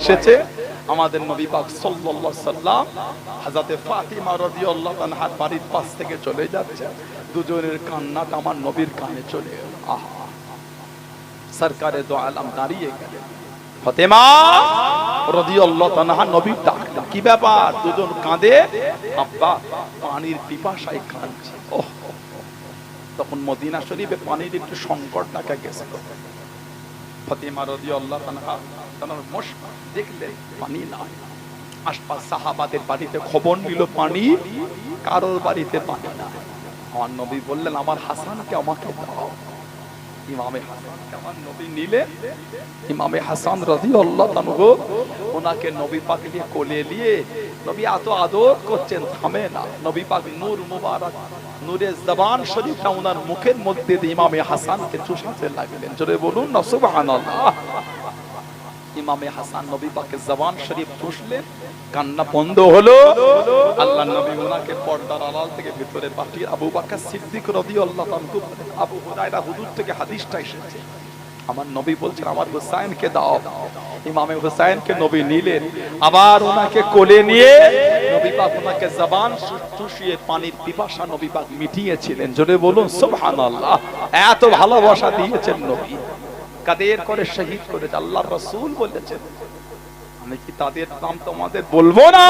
এসেছে আমাদের নবী পাক সাল্লাল্লাহু আলাইহি সাল্লাম হযরতে ফাতিমা রাদিয়াল্লাহু আনহার বাড়ির পাশ থেকে চলে যাচ্ছে, দুজনের কান্নাটা আমার নবীর কানে চলে এলো। আহা, সরকারে দো আলম দাঁড়িয়ে গেলেন, ফাতেমা রাদিয়াল্লাহু আনহা নবীর ডাকলেন, কি ব্যাপার? দুজন কাঁদে, আব্বা পানির পিপাসায় কাঁদছে। ওহ, তখন মদিনা শরীফে পানির একটু সংকট দেখা গেছিল। ফাতিমা রাদিয়াল্লাহু আনহা তার মুশক দেখলেন পানি নাই। আশপাশ সাহাবাদের বাড়িতে খবর নিল পানি, কারোর বাড়িতে পানি নাই। আমার নবী বললেন, আমার হাসানকে আমাকে দাও। ইমামে হাসানকে আমার নবী নিলেন। ইমামে হাসান রাদিয়াল্লাহু আনহু ওনাকে নবী পাক দিয়ে কোলে নিয়ে নবী এত আদর করছেন, থামে না। নবী পাক নূর মুবারক, নূরে জবান শরীফটা ওনার মুখের মধ্যে দিয়ে ইমামে হাসানকে চুষাতে লাগলেন। জোরে বলুন না সুবহানাল্লাহ। ইমামে হাসান নবী পাকের জবান শরীফ চুষলেন, কান্না বন্ধ হলো। আল্লাহর নবী ওনাকে পর্দার আড়াল থেকে ভিতরে পাঠিয়ে আবু বকর সিদ্দিক রাদিয়াল্লাহু আনহু, আবু হুরায়রা হুজুর থেকে হাদিসটা এসেছে, আমার নবী বলছেন আমার হুসাইনকে দাও। ইমামে হুসাইনকে নবী নিলেন, আবার ওনাকে কোলে নিয়ে নবী পাক ওনাকে জবান চুষিয়ে পানির পিপাসা নবী পাক মিটিয়েছিলেন। জোরে বলুন সুবহানাল্লাহ। এত ভালোবাসা দিয়েছেন নবী, কাদের করে শহীদ করে। আল্লাহর রাসূল বলেছেন, আমি কি তাদের নাম তোমাদের বলবো না?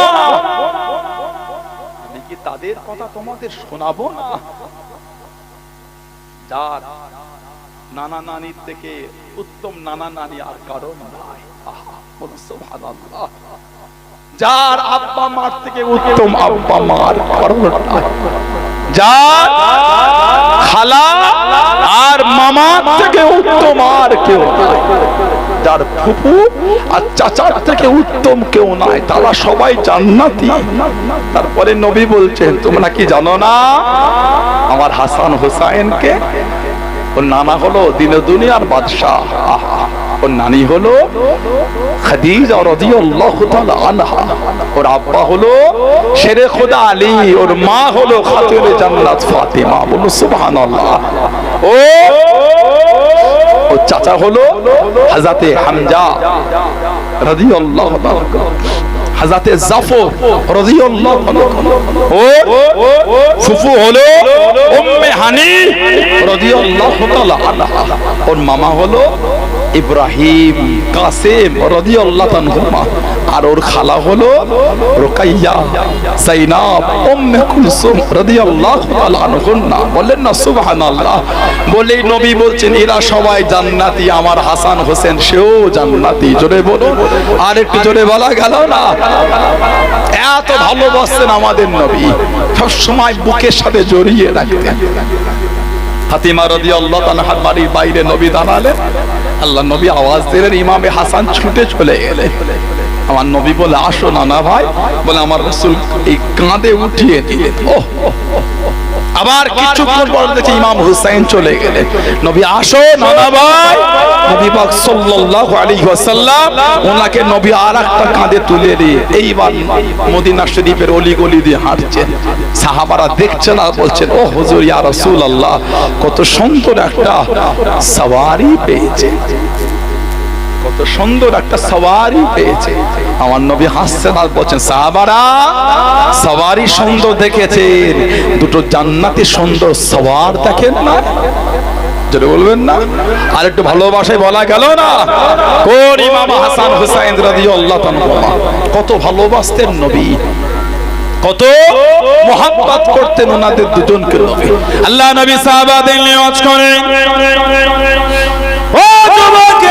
আমি কি তাদের কথা তোমাদের শোনাবো না? যার নানা নানির থেকে উত্তম নানা নানি আর কারো নাই। আহা, বলুন সুবহানাল্লাহ। যার আব্বা মার থেকে উত্তম আব্বা মার কারো নাই। যার খালা আর মামা থেকে উত্তম আর কেউ নাই। যার ফুফু আর চাচার থেকে উত্তম কেউ নাই, তারা সবাই জান্নাতি। তারপরে নবী বলছেন, তোমরা কি জানো না আমার হাসান হুসাইনকে, ওর নানা হলো দিনে দুনিয়ার বাদশাহ, ওর নানি হলো খাদিজা রাদিয়াল্লাহু তাআলা আনহা, ওর আব্বা হলো শেরে খোদা আলী, ওর মা হলো খাতুনে জান্নাত ফাতিমা। বলো সুবহানাল্লাহ। ও চাচা হলো হযরতে হামজা রাদিয়াল্লাহু তাআলা, হযরতে জাফর রাদিয়াল্লাহু আনহু। ও ফুফু হলো উম্মে হানি রাদিয়াল্লাহু তাআলা আনহা, ওর মামা হলো ইব্রাহিম কাসেম রাদিয়াল্লাহু আনহুমা, আর ওর খালা হলো রুকাইয়া যায়নাব উম্মে কুলসুম রাদিয়াল্লাহু তাআলা আনহুন্না। বলেন না সুবহানাল্লাহ। বলেই নবী বলছেন এরা সবাই জান্নাতি, আমার হাসান হোসেন সেও জান্নাতি। জোরে বলুন, আর একটু জোরে বলা গেল না? এত ভালোবাসেন আমাদের নবী, সব সময় বুকের সাথে জড়িয়ে রাখতেন। ফাতিমা রাদিয়াল্লাহু তাআলার বাড়ির বাইরে নবী দাঁড়ালেন, আল্লাহ নবী আওয়াজ দিলেন, ইমামে হাসান ছুটে চলে গেলেন। আমার নবী বলে, আসো নানা ভাই। বলে আমার রাসূল এই কাঁধে উঠিয়ে দিলেন। আবার কিছুক্ষণ পর দেখি ইমাম হুসাইন চলে গেলেন। নবী, আসো নানা ভাই। নবী পাক সাল্লাল্লাহু আলাইহি ওয়াসাল্লাম ওনাকে নবী আরেকটা কাঁধে তুলে দিয়ে এইবার মদিনা শরীফের অলিগলি দিয়ে হাঁটছেন। সাহাবারা দেখছেন আর বলছেন, ও হুজুর ইয়া রাসূলুল্লাহ, কত সুন্দর একটা সওয়ারি পেয়েছে, কত সুন্দর একটা সওয়ারি পেয়েছে। আমার নবী হাসছেন আর বলছেন, সাহাবারা সওয়ারি সুন্দর দেখেছেন, দুটো জান্নাতি সুন্দর সওয়ার দেখেন না? যেটা বলবেন না? আর একটু ভালোবাসায় বলা গেল না? কোন ইমাম হাসান হুসাইন রাদিয়াল্লাহু তাআলা কত ভালোবাসতেন নবী, কত মোহাব্বত করতেন ওনাদের দুজনকে নবী। আল্লাহ নবী সাহাবাদের নিয়ে ওয়াজ করেন, ও যুবক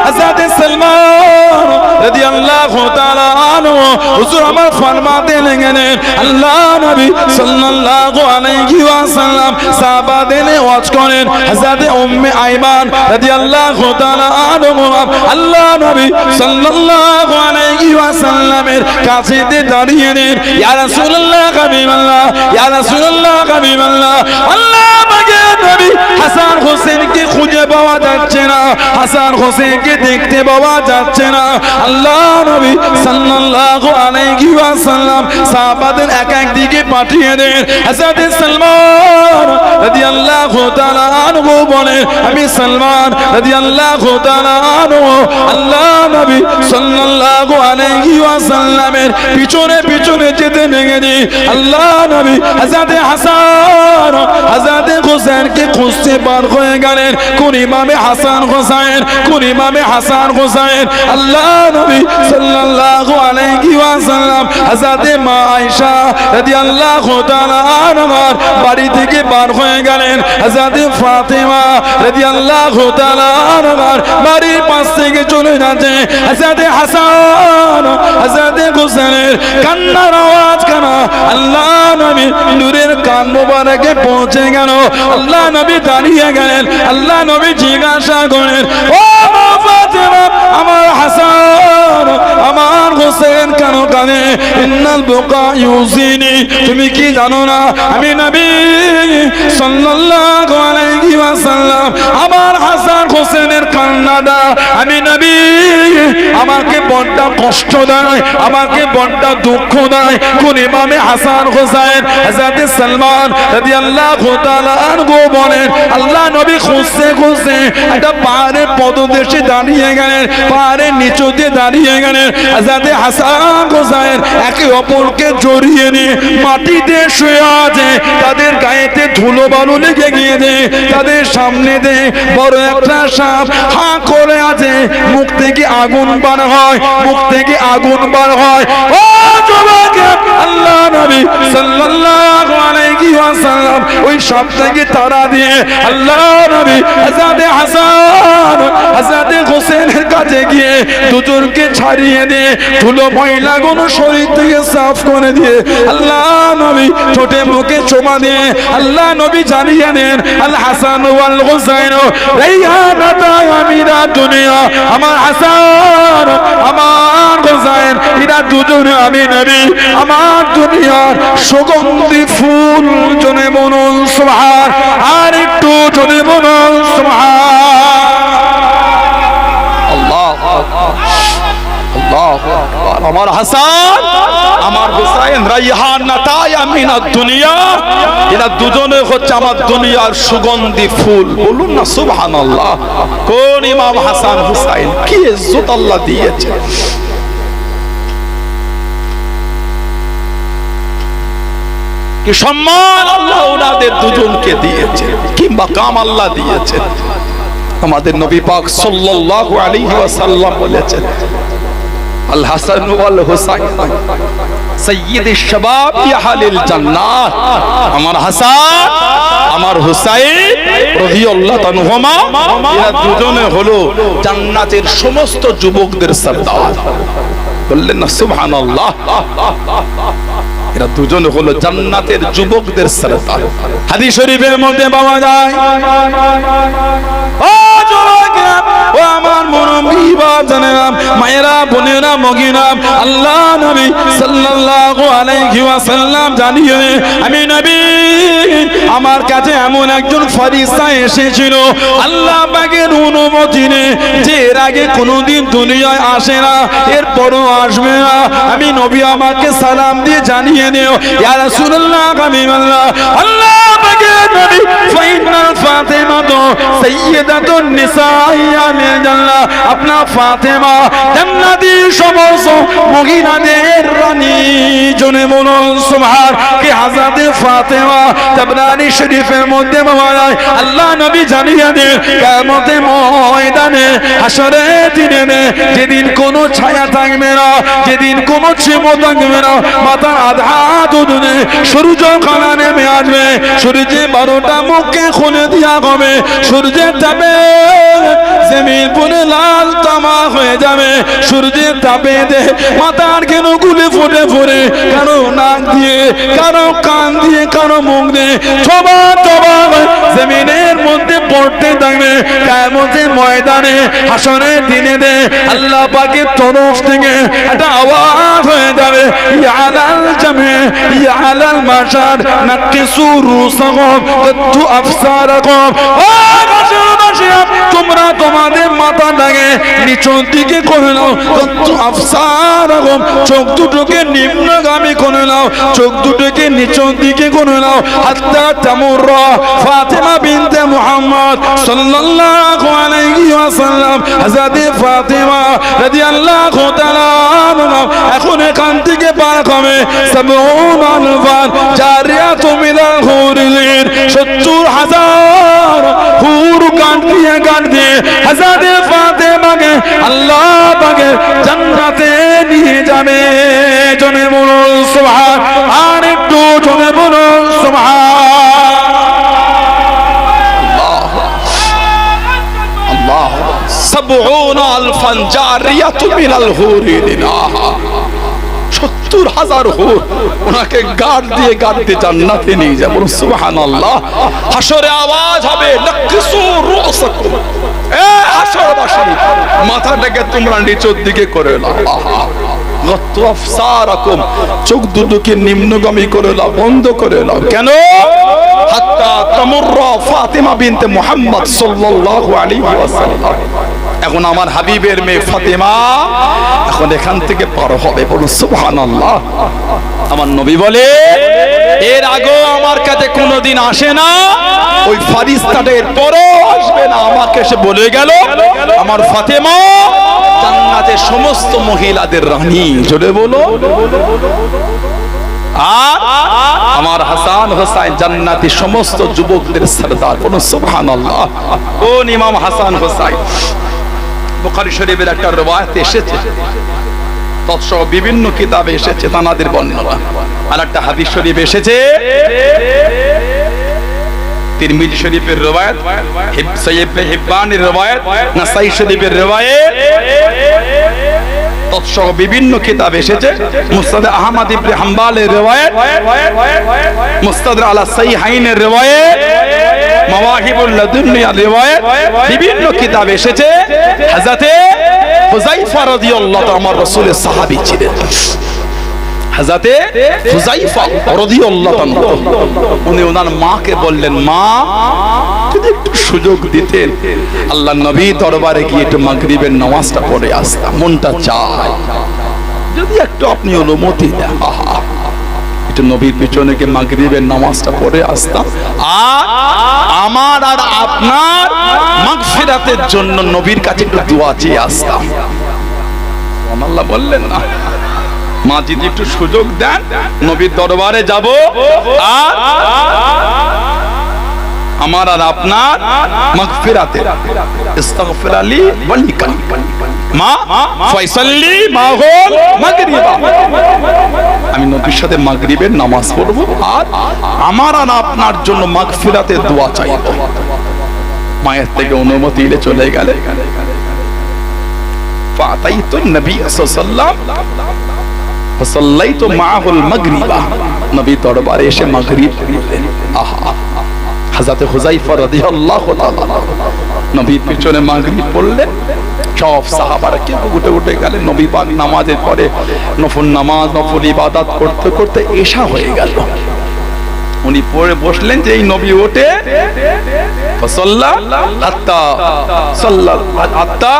হযরত সালমান রাদিয়াল্লাহু তাআলা আনহু হুজুর আমার ফরমাতে লাগেন, আল্লাহ নবী সাল্লাল্লাহু আলাইহি ওয়াসাল্লাম সাহাবাদের নিয়ে ওয়াজ করেন। হযরত উম্মে আইমান রাদিয়াল্লাহু তাআলা আনহা আল্লাহ নবী সাল্লাল্লাহু আলাইহি ওয়াসাল্লামের কাছে দাঁড়িয়ে নেন, ইয়া রাসূলুল্লাহ হাবিবাল্লাহ, ইয়া রাসূলুল্লাহ হাবিবাল্লাহ, আল্লাহ আমাকে নবী হাসান হোসেনকে খুঁজে পাওয়া যাচ্ছে না, হাসান হোসেনকে দেখতে পাওয়া যাচ্ছে না। আল্লাহ নবী সাল্লাল্লাহু আলাইহি ওয়াসাল্লাম সাহাবাদের এক এক দিকে পাঠিয়ে দেন। হযরত সালমান রাদিয়াল্লাহু তাআলা আনহু বলেন, আমি সালমান রাদিয়াল্লাহু তাআলা আনহু আল্লাহ নবী সাল্লাল্লাহু আলাইহি ওয়াসাল্লামের পিছনে পিছনে যেতে লেগেছি। আল্লাহ নবী হযরত হাসান হযরত হোসেনকে খুঁজতে বার হয়ে গেলেন। কোন ইমামে হাসান হোসেন, কোন ইমামে হাসান হোসেন? আল্লাহ নবী সাল্লাল্লাহু আলাইহি ওয়াসাল্লাম হযরত মা আয়েশা রাদিয়াল্লাহু তাআলা আনহার বাড়ি থেকে বার হয়ে গেলেন। হযরত ফাতেমা রাদিয়াল্লাহু তাআলা আনহার বাড়ির পাশ থেকে চলে যাচ্ছে। হযরত হাসান হযরত হোসেনের কান্নার আওয়াজ কানা আল্লাহ নবী নূরের কান মোবারকে পৌঁছে গেল। আল্লাহ নবী দাঁড়িয়ে গেলেন। আল্লাহ নবী জিজ্ঞাসা করেন, ও মা ফাতেমা, আমার হাসান আমার হোসেন কেন কাঁদে? ইন্নাল বুকা ইউজিনি, তুমি কি জানো না আমি নবী সাল্লাল্লাহু আলাইহি ওয়াসাল্লাম আমার হাসান হোসেনের কান্নাটা আমি নবী আমাকে বড় কষ্ট দেয়, আমাকে বড় দুঃখ দেয়। কোন ইমামে হাসান হোসেন? হযরত সালমান রাদিয়াল্লাহু তাআলা আনহু বলেন, আল্লাহ নবী খুঁজতে খুঁজতে একটা পাহাড়ের পদদেশে দাঁড়িয়ে গেলেন, পাহাড়ের নিচু দিয়ে দাঁড়িয়ে গেলেন। হযরত হাসান হোসেন একে অপরকে জড়িয়ে নিয়ে মাটিতে শুয়ে আছে। তাদের গায়েতে ধুলো বালু লেগে গিয়েছে। তাদের সামনে দিয়ে বড় একটা সাপ হা করে আছে, মুখ থেকে আগুন বার হয়, মুখ থেকে আগুন বার হয়। ও যুবক, আল্লাহ নবী সাল্লাল্লাহু আলাইহি ওয়াসাল্লাম ওই সাপটাকে তাড়া দিয়ে আল্লাহ নবী হযরত হাসান হযরত হোসেনের কাছে গিয়ে দুজনকে ছাড়িয়ে দিয়ে ধুলো ময়লাগুলো শরীর থেকে সাফ করে দিয়ে আল্লাহ নবী ঠোঁটে মুখে চুমা দিয়ে আল্লাহ নবী জানিয়ে দেন, আল হাসান ওয়াল হুসাইন রাইহানাতা আমিরা দুনিয়া, আমার হাসান আমার হোসেন এরা দুজনে আমি নবী আমার দুনিয়ার সুগন্ধি ফুল। জনে বলুন সুবহান, আর একটু জনে বলুন সুবহান। আল্লাহ আল্লাহ, আমার হাসান আমার হুসাইন রাইহানাতায় মিনাদ দুনিয়া, এরা দুজনে হচ্ছে আমার দুনিয়ার সুগন্ধি ফুল। বলুন না সুবহানাল্লাহ। কোন ইমাম হাসান হুসাইন, কি ইজ্জত আল্লাহ দিয়েছে। কি সম্মান আল্লাহ ওনাদের দুজনকে দিয়েছে, কি মাকাম আল্লাহ দিয়েছে। আমাদের নবী পাক সাল্লাল্লাহু আলাইহি ওয়াসাল্লাম বলেছেন, আল হাসান ওয়াল হুসাইন সাইয়্যিদুশ শাবাব আহলিল জান্নাত, আমার হাসান আমার হুসাইন রাদিয়াল্লাহু আনহুমা এরা দুজনে হলো জান্নাতের সমস্ত যুবকদের সরদার। বললেন না সুবহানাল্লাহ। এরা দুজনে হলো জান্নাতের যুবকদের সরদার। হাদিস শরীফের মধ্যে পাওয়া যায়, ও যুবকেরা, ও আমার মুরব্বী বাজানেরা, মায়েরা, বোনেরা, মগিনা, আল্লাহ নবী সাল্লাল্লাহু আলাইহি ওয়াসাল্লাম জানিয়ে, আমি নবী আমার কাছে এমন একজন ফেরেশতা এসেছিল আল্লাহ পাকের অনুমতি নিয়ে, যে এর আগে কোনোদিন দুনিয়ায় আসে না, এরপরও আসবে না। আমি নবী আমাকে সালাম দিয়ে জানিয়ে দিও, ইয়া রাসূলুল্লাহ, হাবিবাল্লাহ, আল্লাহ পাকের নবী ফাইনাল ফাতেমা তো সাইয়্যিদাতুন নিসাই আমিল জান্নাহ, আপনার ফাতেমা জান্নাতি সমস্ত মহিলাদের রানী। জনে বলুন সুবহান। কি হযরত ফাতেমা তাবরানী শরীফের মধ্যে পাওয়া যায়, আল্লাহ নবী জানিয়ে দেন, কিয়ামতের ময়দানে হাসরের দিনে যেদিন কোনো ছায়া থাকবে না, যেদিন কোনো ছিমো থাকবে না, মাথার আধা দুধে সূর্য খানা নেমে আসবে, সূর্যে 12টা মুখকে খুলে দেওয়া হবে, সূর্যের তাপে জমিন পুরো লাল তামা হয়ে যাবে, সূর্যের তাপে মাথার কেন গুলি ফুটে ফুটে, কারো নাক দিয়ে, কারো কান দিয়ে, কারো মুখ দিয়ে ছোবা ছোবা জমিনের মধ্যে পড়তে থাকবে। কিয়ামতের ময়দানে হাসরের দিনে আল্লাহ পাকের তরফ থেকে একটা আওয়াজ হয়ে যায়, যাবে ইয়ালাল জামি ইয়ালাল মাশার নাকিসু রুসাকুম কদ্দু আফসারাকুম। ও বাসিয়া তোমরা তোমাদের মাথাটাকে নিচের দিকে করে নাও, কদ্দু আফসারাকুম চোখ দুটোকে নিম্নগামী করে নাও, চোখ দুটোকে নিচের দিকে করে নাও। হাত্তা তামুররা ফাতিমা বিনতে মুহাম্মদ সাল্লাল্লাহু আলাইহি ওয়াসাল্লাম হযরত ফাতিমা রাদিয়াল্লাহু তাআলা আনহা এখন এখান থেকে পার হবে 70 আলফান জারিয়াতু মিনাল হুরিন 70,000 হুর গান দিয়ে হযরত ফাতিমাকে আল্লাহ পাকে জান্নাতে নিয়ে যাবে। জনে বলুন সুবহান, আর একটু জনে বলুন সুবহান। আল্লাহ 70 আলফান জারিয়াতু মিনাল হুরিন 70,000 হুর ওনাকে গার্ড দিয়ে জান্নাতে নিয়ে যাবে। বলুন সুবহানাল্লাহ। হাসরে আওয়াজ হবে নাকিসু রুসাকুম, এ হাসরবাসী মাথাটাকে তোমরা নিচের দিকে করে নাও, গত্তু আফসারাকুম চোখ দুটোকে নিম্নগামী করে নাও, বন্ধ করে নাও। কেন? হাত্তা তামুররা ফাতিমা বিনতে মুহাম্মদ সাল্লাল্লাহু আলাইহি ওয়াসাল্লাম এখন আমার হাবিবের মেয়ে ফাতিমা এখন এখান থেকে পার হবে। বলুন সুবহানাল্লাহ। আমার নবী বলে এর আগেও আমার কাছে কোনোদিন আসে না, ওই ফারিস্তাটা এর পরেও আসবে না। আমাকে এসে বলে গেল আমার ফাতিমা জান্নাতের সমস্ত মহিলাদের রানী। জোরে বলো। আর আমার হাসান হোসাইন জান্নাতি সমস্ত যুবকদের সরদার। বলুন সুবহানাল্লাহ। কোন ইমাম হাসান হোসাইন? বুখারী শরীফের একটা রওয়ায়াত এসেছে, তৎসহ বিভিন্ন কিতাবে এসেছে তানাদের বর্ণনা। আর একটা হাদিস শরীফ এসেছে তিরমিজি শরীফের রওয়ায়াত, সহিহ হিব্বানের রওয়ায়াত, নাসাই শরীফের রওয়ায়াত, তৎসহ বিভিন্ন কিতাব এসেছে। মুসনাদ আহমদ ইবনে হাম্বলের রওয়ায়াত, মুস্তাদরাক আলা সাহিহাইনের রওয়ায়াত, মাওয়াহিবুল লাদুনিয়ার রওয়ায়াত, বিভিন্ন কিতাব এসেছে। হযরতে হুযায়ফা রাদিয়াল্লাহু তাআলা আমার রাসূলের সাহাবী ছিলেন। হযরতে হুযায়ফা রাদিয়াল্লাহু তাআলা উনি ওনার মাকে বললেন, মা যদি একটু সুযোগ দিতেন আল্লাহর নবী দরবারে গিয়ে একটু মাগরিবের নামাজটা পড়ে আসতাম, মনটা চায় যদি একটু আপনি অনুমতি দেন, একটু নবীর পিছনে গিয়ে মাগরিবের নামাজটা পড়ে আসতাম, আর আমার আর আপনার মাগফিরাতের জন্য নবীর কাছে একটু দোয়া চেয়ে আসতাম। আল্লাহ বললেন না, মা যদি একটু সুযোগ দেন নবীর দরবারে যাব, আর আমার আর আপনার মাগফিরাতে ইস্তিগফার আলী ওয়ালিকা মা ফয়সাল্লি মাহুল মাগরিবা, আমি নবীর সাথে মাগরিবের নামাজ পড়ব আর আমার আর আপনার জন্য মাগফিরাতের দোয়া চাইব। মায়ের থেকে অনুমতি নিয়ে চলে গেলে ফাতাইতুন নবী সাল্লাল্লাহু আলাইহি ওয়াসাল্লাম ফাসাল্লাইতু মাহুল মাগরিবা, নবী দরবারে এসে মাগরিব পড়লেন। আহা, হযরত হুযায়ফা রাদিয়াল্লাহু তাআলা নবীর পিছনে মাগরিব পড়লেন। সব সাহাবারা কেউ উঠে উঠে গেলেন। নবী পাক নামাজের পরে নফল নামাজ নফল ইবাদত করতে করতে এশা হয়ে গেল। উনি পড়ে বসলেন, যে এই নবী ওঠে ফাসাল্লা হাত্তা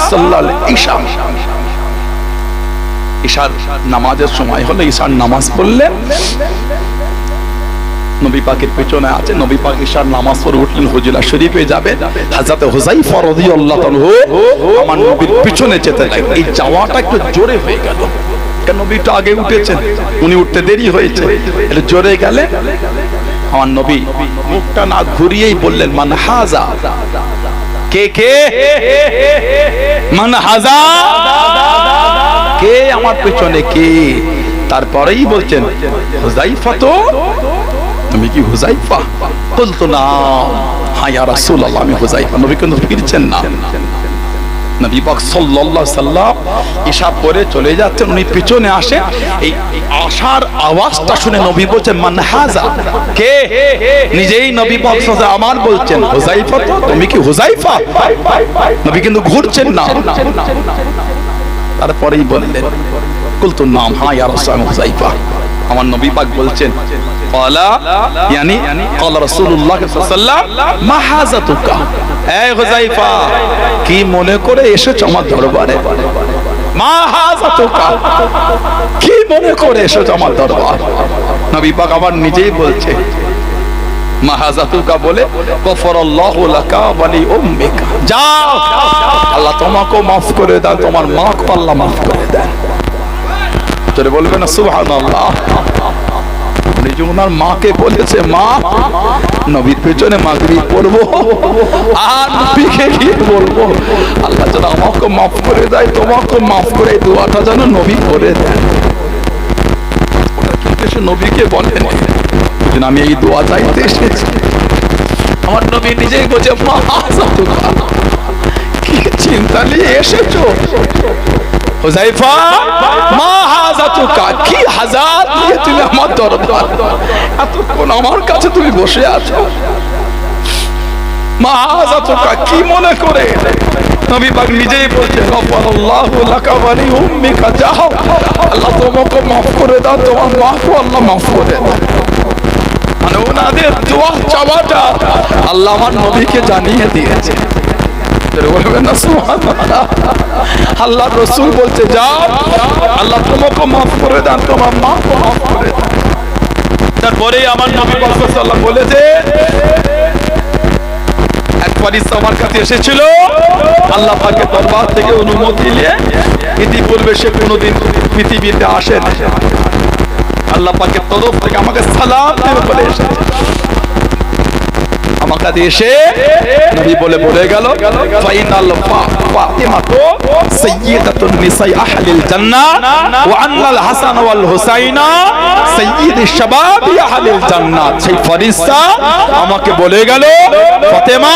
সাল্লাল ইশা, ইশার নামাজের সময় হলো, ইশার নামাজ পড়লেন। নবী পাকের পেছনে আছে, নবী পাক ইশার নামাজ পড়ে উঠলেন, হুজরা শরীফে যাবে। হযরত হুযায়ফা রাদিয়াল্লাহু আনহু আমার নবীর পিছনে যেতে লাগলেন। এই যাওয়াটা একটু জোরে হয়ে গেল, কারণ নবী তো আগে উঠেছেন, উনি উঠতে দেরি হয়েছে, একটু জোরে গেলে আমার নবী মুখটা না ঘুরিয়েই বললেন, মান হাজা, কে কে, মান হাজা, কে আমার পেছনে কে? তারপরেই বলছেন হুযায়ফা, তো তুমি কি হুযায়ফা? বলতো না, হ্যাঁ ইয়া রাসূলুল্লাহ আমি হুযায়ফা। নবী কিন্তু ফিরছেন না। নবী পাক সাল্লাল্লাহু আলাইহি সাল্লাম ইশা পড়ে চলে যাচ্ছেন, উনি পিছনে আসে। এই আশার আওয়াজটা শুনে নবী বলছেন, মান হাজা, কে? নিজেই নবী পাক সাল্লাল্লাহু আমার বলছেন হুযায়ফা, তো তুমি কি হুযায়ফা? নবী কিন্তু ঘুরছেন না। তারপরেই বললেন কুলতু নাম, হ্যাঁ ইয়া রাসূলুল্লাহ হুযায়ফা। আমার নবী পাক বলছেন ক্বালা ইয়ানি ক্বালা রাসূলুল্লাহ সাল্লাল্লাহু আলাইহি ওয়াসাল্লাম মা হাযাতুকা, এই হুযায়ফা কি মনে করে এসেছো আমার দরবারে? মা হাযাতুকা, কি মনে করে এসেছো আমার দরবার? নবী পাক আবার নিজেই বলছে মা হাযাতুকা বলে গফরাল্লাহু লাকা ওয়া লি উম্মিকা, যাও আল্লাহ তোমাকে মাফ করে দেন, তোমার মাকে আল্লাহ মাফ করে দেন। তোরে বলবে না সুবহানাল্লাহ? নিজে ওনার মাকে বলেছে মা নবীর পেছনে মাগরিব পড়বো আর নবীকে গিয়ে বলবো আল্লাহ যেন আমাকে মাফ করে দেয়, তোমাকে মাফ করে এই দোয়াটা যেন নবী করে দেন। ওটা কিন্তু সে নবীকে বলেন আমি এই দোয়া চাইতে এসেছি। আমার নবী নিজেই বলছে মা হাযাতুকা, কি চিন্তা নিয়ে এসেছো হুযায়ফা? মা হাযাতুকা, কি হাজাত নিয়ে তুমি আমার দরবার, এতক্ষণ আমার কাছে তুমি বসে আছো, মা হাযাতুকা কি মনে করে? নবী পাক নিজেই বলছেন গফরাল্লাহু লাকা ওয়া লি উম্মিকা, যাও আল্লাহ তোমাকে মাফ করে দাও, তোমার মাকে আল্লাহ মাফ করে দাও। মানে ওনাদের দোয়া চাওয়াটা আল্লাহ আমার নবীকে জানিয়ে দিয়েছে। বলবেন না সুবহানাল্লাহ? আল্লাহ রাসূল বলছে যাও আল্লাহ তোমাকে মাফ করে দেন, তোমার মাকে মাফ করে দেন। তারপরে আমার নবী সাল্লাল্লাহু আলাইহি ওয়াসাল্লাম বলেছে এক ফেরেশতা আমার কাছে এসেছিল আল্লাহ পাকের দরবার থেকে অনুমতি নিয়ে, ইতিপূর্বে সে কোনোদিন পৃথিবীতে আসেনি, আল্লাহ পাকের তরফ থেকে আমাকে সালাম দিয়ে বলে এসেছে। আমার কাছে এসে নবী বলে গেল ফাইনাল ফাতিমা তো সাইয়্যিদাতুন নিসাই আহলিল জান্নাহ ওয়া আন্নাল হাসান ওয়াল হুসাইনা সাইয়্যিদুশ শাবাবি আহলিল জান্নাত। সেই ফেরেশতা আমাকে বলে গেল ফাতেমা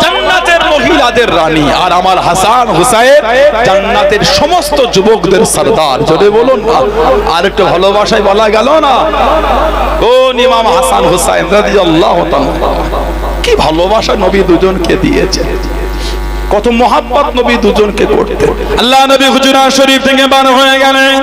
জান্নাতের মহিলাদের রানী, আর আমার হাসান হুসাইন জান্নাতের সমস্ত যুবকদের সরদার। জোরে বলুন না, আর একটু ভালোবাসায় বলা গেল না কোন ইমাম হাসান হুসাইন রাদিয়াল্লাহু তাআলা। কি ভালোবাসা নবী দুজনকে দিয়েছে, কত মহাব্বত নবী দুজনকে করতেন। আল্লাহ নবী হুজুরা শরীফ থেকে বার হয়ে গেলেন।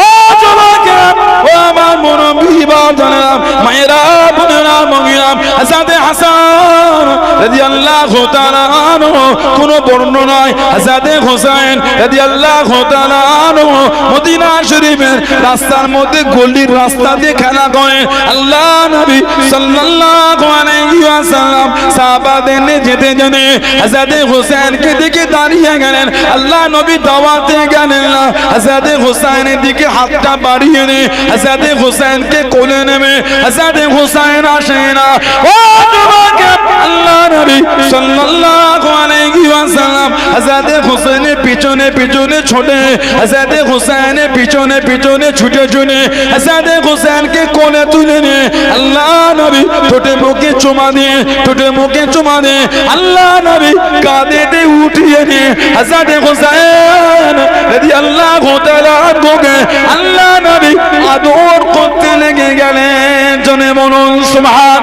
ও জওয়ানরা, ও আমার মুরব্বি বাজানেরা, মায়েরা, বোনেরা, মহিলা, হযরত হাসান রাদিয়াল্লাহু তাআলা আনহু কোন বর্ণনায় হযরত হুসাইন রাদিয়াল্লাহু তাআলা আনহু মদিনা শরীফের রাস্তার মধ্যে গলির রাস্তা দিয়ে খেলা করে। আল্লাহ নবী সাল্লাল্লাহু আলাইহি ওয়াসাল্লাম সাহাবাদের নিয়ে যেতে যেতে হযরত হুসাইনকে দেখে দাঁড়িয়ে গেলেন। আল্লাহ নবী দাওয়াতে গেলেন না, হযরত হুসাইনের দিকে হাতটা বাড়িয়ে নিয়ে হযরত হুসাইনকে কোলে নেবে। হযরত হুসাইন আসে না। ও তোমাকে আল্লাহ নবী সাল্লাল্লাহু আলাইহি ওয়াসাল্লাম হযরত হুসাইনের পিছনে পিছনে ছোটে, হযরত হুসাইনের পিছনে পিছনে ছুটে ছুটে হযরত হুসাইনকে কোলে তুলে নিয়ে আল্লাহ নবী ঠোঁটে মুখে চুমা দিয়ে, ঠোঁটে মুখে চুমা দিয়ে আল্লাহ নবী কাঁধে উঠিয়ে নিয়ে হযরত হুসাইন রাদিয়াল্লাহু তাআলা আনহুকে আল্লাহ নবী আদর করতে লেগে গেলেন। জনে বলুন সুবহান,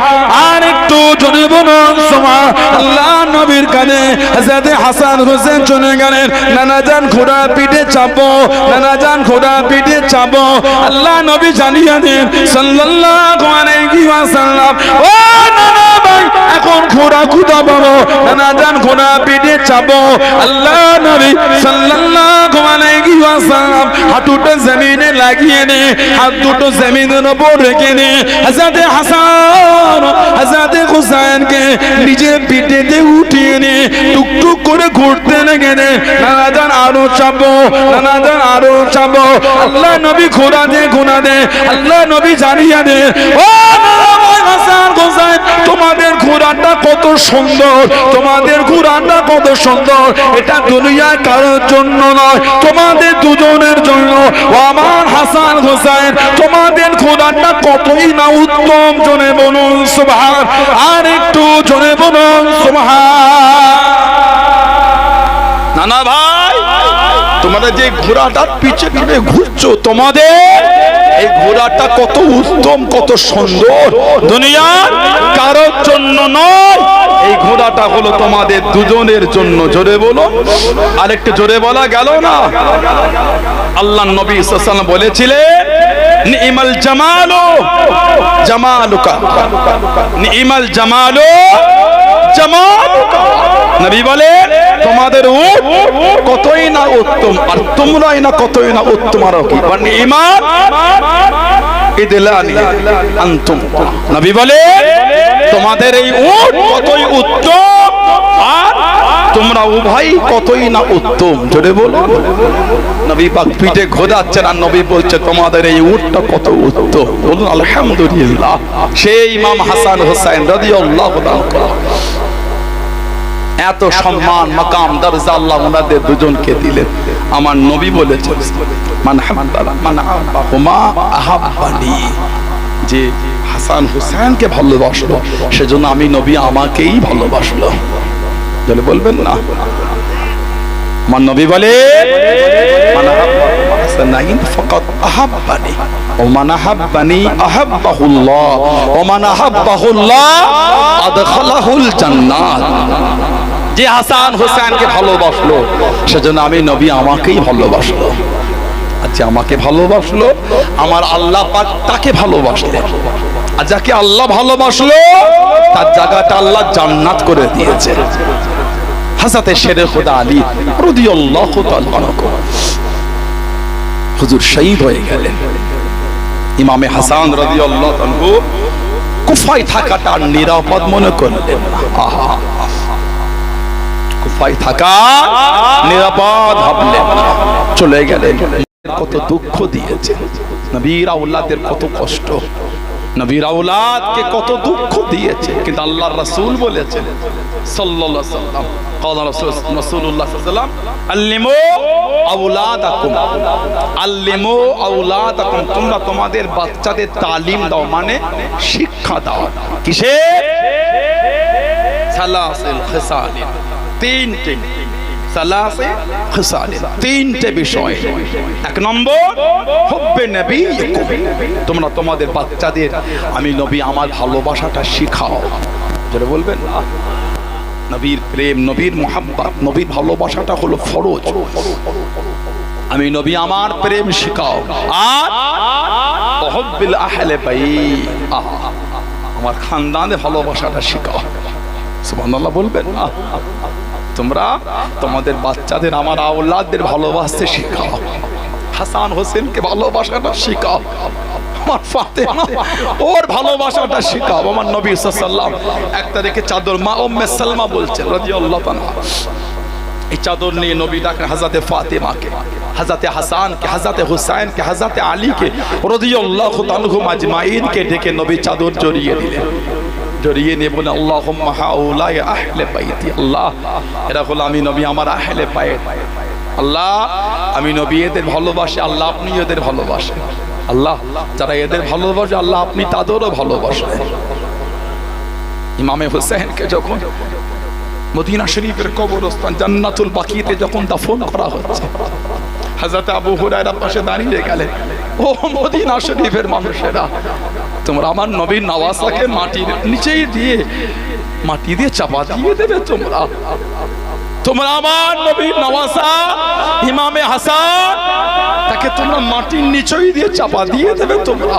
আর একটু জনে বলুন সুবহান। আল্লাহ নবীর কানে হযরত হাসান হোসেন চলে গেলেন। নানা জান ঘোড়া পিঠে চাপো, নানা জান ঘোড়া পিঠে চাপো। আল্লাহ নবী জানিয়ে দেন সাল্লাল্লাহু আলাইহি ওয়াসাল্লাম, ও নানা ভাই এখন ঘোড়া কুদা পাবো, নানা জান ঘোড়া পিঠে চাপো। আল্লাহ নবী সাল্লাল্লাহু আলাইহি ওয়াসাল্লাম হাঁটুটা জমিনে লাগিয়ে নে, হাত দুটো জমিনের উপর রেখে নে হযরত হাসান হযরত হুসাইনকে নিজের পিঠেতে উঠিয়ে নে টুকটুক করে ঘুরতে লেগে নে। নানা জান আরো চাপো, নানা জান আরো চাপো। আল্লাহ নবী ঘোড়া দে, ঘোড়া দে। আল্লাহ নবী জানিয়ে দে, ও হাসান হুসাইন তোমাদের ঘোড়াটা কত সুন্দর, তোমাদের ঘোড়াটা কত সুন্দর। এটা দুনিয়ার কারোর জন্য নয়, তোমাদের দুজনের জন্য। ও আমার হাসান হুসাইন তোমাদের ঘোড়াটা কতই না উত্তম। জনে বলুন সুবহান, আর একটু জনে বলুন সুবহান। নানা ভাই তোমরা যে ঘোড়াটার পিছে পিছে ঘুরছো, তোমাদের এই ঘোড়াটা কত উত্তম, কত সুন্দর, দুনিয়ার কারোর জন্য নয়, এই ঘোড়াটা হলো তোমাদের দুজনের জন্য। জোরে বলো, আরেকটু জোরে বলা গেল না? আল্লাহ নবী সাল্লাল্লাহু আলাইহি ওয়াসাল্লাম বলেছিলেন, নি'মাল জামালু জামালুকা, নি'মাল জামালু জামালুকা। নবী বলেন, তোমাদের উট কতই না উত্তম, আর তোমরাই না কতই না উত্তম। আর কি নি'মান ইদলানি আনতুম। নবী বলেন, তোমাদের এই উট কতই উত্তম, আর তোমরা উভয় কতই না উত্তম। জোরে বলো। নবী পাক পিঠে ঘোরাচ্ছেন আর নবী বলছে, তোমাদের এই উটটা কত উত্তম। বলুন আলহামদুলিল্লাহ। সেই ইমাম হাসান হুসাইন রাদিয়াল্লাহু তাআলা, এত সম্মান মাকাম দরজা আল্লাহ ওনাদের দুজনকে দিলেন। আমার নবী বলেছেন, মান হাব্বানা মান আহাব্বাহুমা আহাব্বানি, যে হাসান হুসাইনকে ভালোবাসলো সেজন্য আমি নবী আমাকেই ভালোবাসলো। বলে বলবেন না? আমার নবী বলে, মান আহাব্বা হাসানাইন ফাকাদ আহাব্বানি ওয়া মান আহাব্বানি আহাব্বাহুল্লাহ ওয়া মান আহাব্বাহুল্লাহ আদখালাহুল জান্নাত। যে হাসান হুসাইনকে ভালোবাসলো সেজন্য আমি নবী আমাকেই ভালোবাসলো। আচ্ছা, আমাকে ভালোবাসলো, আমার আল্লাহ পাক তাকে ভালোবাসলেন। আর যাকে আল্লাহ ভালোবাসলো তার জায়গাটা আল্লাহ জান্নাত করে দিয়েছে। হযরত শেরে খুদা আলী রাদিয়াল্লাহু তাআলা আনহু হুজুর শহীদ হয়ে গেলেন। ইমামে হাসান রাদিয়াল্লাহু আনহু কুফায় থাকাটা নিরাপদ মনে করলেন। আহা, কুফায় থাকা নিরাপদ ভাবলেন, চলে গেলেন। কত দুঃখ দিয়েছে নবীর আওলাদের, কত কষ্ট, নবীর আওলাদকে কত দুঃখ দিয়েছে। কিন্তু আল্লাহর রাসূল বলেছেন সাল্লাল্লাহু আলাইহি ওয়াসাল্লাম, قال রাসূলুল্লাহ সাল্লাল্লাহু আলাইহি ওয়াসাল্লাম, আল্লিমু আওলাদাকুম, আল্লিমু আওলাদাকুম, তোমরা তোমাদের বাচ্চাদের তালিম দাও, মানে শিক্ষা দাও। কিসে? সালাসিল খিসাল, তিনটে সালাসে খিসাল, তিনটে বিষয়। এক নম্বর, হুব্বে নবীকুম, তোমরা তোমাদের বাচ্চাদের আমি নবী আমার ভালোবাসাটা শিখাও। যেটা বলবেন না, নবীর প্রেম, নবীর মুহাব্বত, নবীর ভালোবাসাটা হলো ফরজ। আমি নবী আমার প্রেম শিখাও। আর হুব্বিল আহলে বাইত, আমার খানদানের ভালোবাসাটা শিখাও। সুবহানাল্লাহ বলবেন না? তোমরা তোমাদের বাচ্চাদের আমার আওলাদদের ভালোবাসতে শিখাও, হাসান হোসেনকে ভালোবাসাটা শিখাও, আমার ফাতেমা ওর ভালোবাসাটা শিখাও। আমার নবী সাল্লাল্লাহু আলাইহি ওয়াসাল্লাম একটা রেখে চাদর, মা উম্মে সালমা বলছেন রাদিয়াল্লাহু তাআলা, এই চাদর নিয়ে নবী ডাকেন হযরতে ফাতেমাকে, হযরতে হাসানকে, হযরতে হুসাইনকে, হযরতে আলীকে রাদিয়াল্লাহু তাআলা আজমাইনকে ডেকে নবী চাদর জড়িয়ে দিলেন। জড়িয়ে নিয়ে বলে, আল্লাহুম্মা হাউলাই আহলে বাইতি, আল্লাহ এরা হলো আমি নবী আমার আহলে বাইত, আল্লাহ আমি নবী এদের ভালোবাসি, আল্লাহ আপনি এদের ভালোবাসেন, আল্লাহ যারা এদের ভালোবাসে আল্লাহ আপনি তাদেরও ভালোবাসেন। ইমামে হুসাইনকে যখন মদিনা শরীফের কবরস্থান জান্নাতুল বাকিতে যখন দাফন করা হচ্ছে, হযরত আবু হুরায়রা পাশে দাঁড়িয়ে গেলেন, ও মদিনা শরীফের মানুষেরা, তোমরা আমার নবীর নওয়াসাকে মাটির নিচেই দিয়ে, মাটি দিয়ে চাপা দিয়ে দেবে, তোমরা আমার নবীর নওয়াসা ইমামে হাসান তাকে তোমরা মাটির নিচেই দিয়ে চাপা দিয়ে দেবে তোমরা।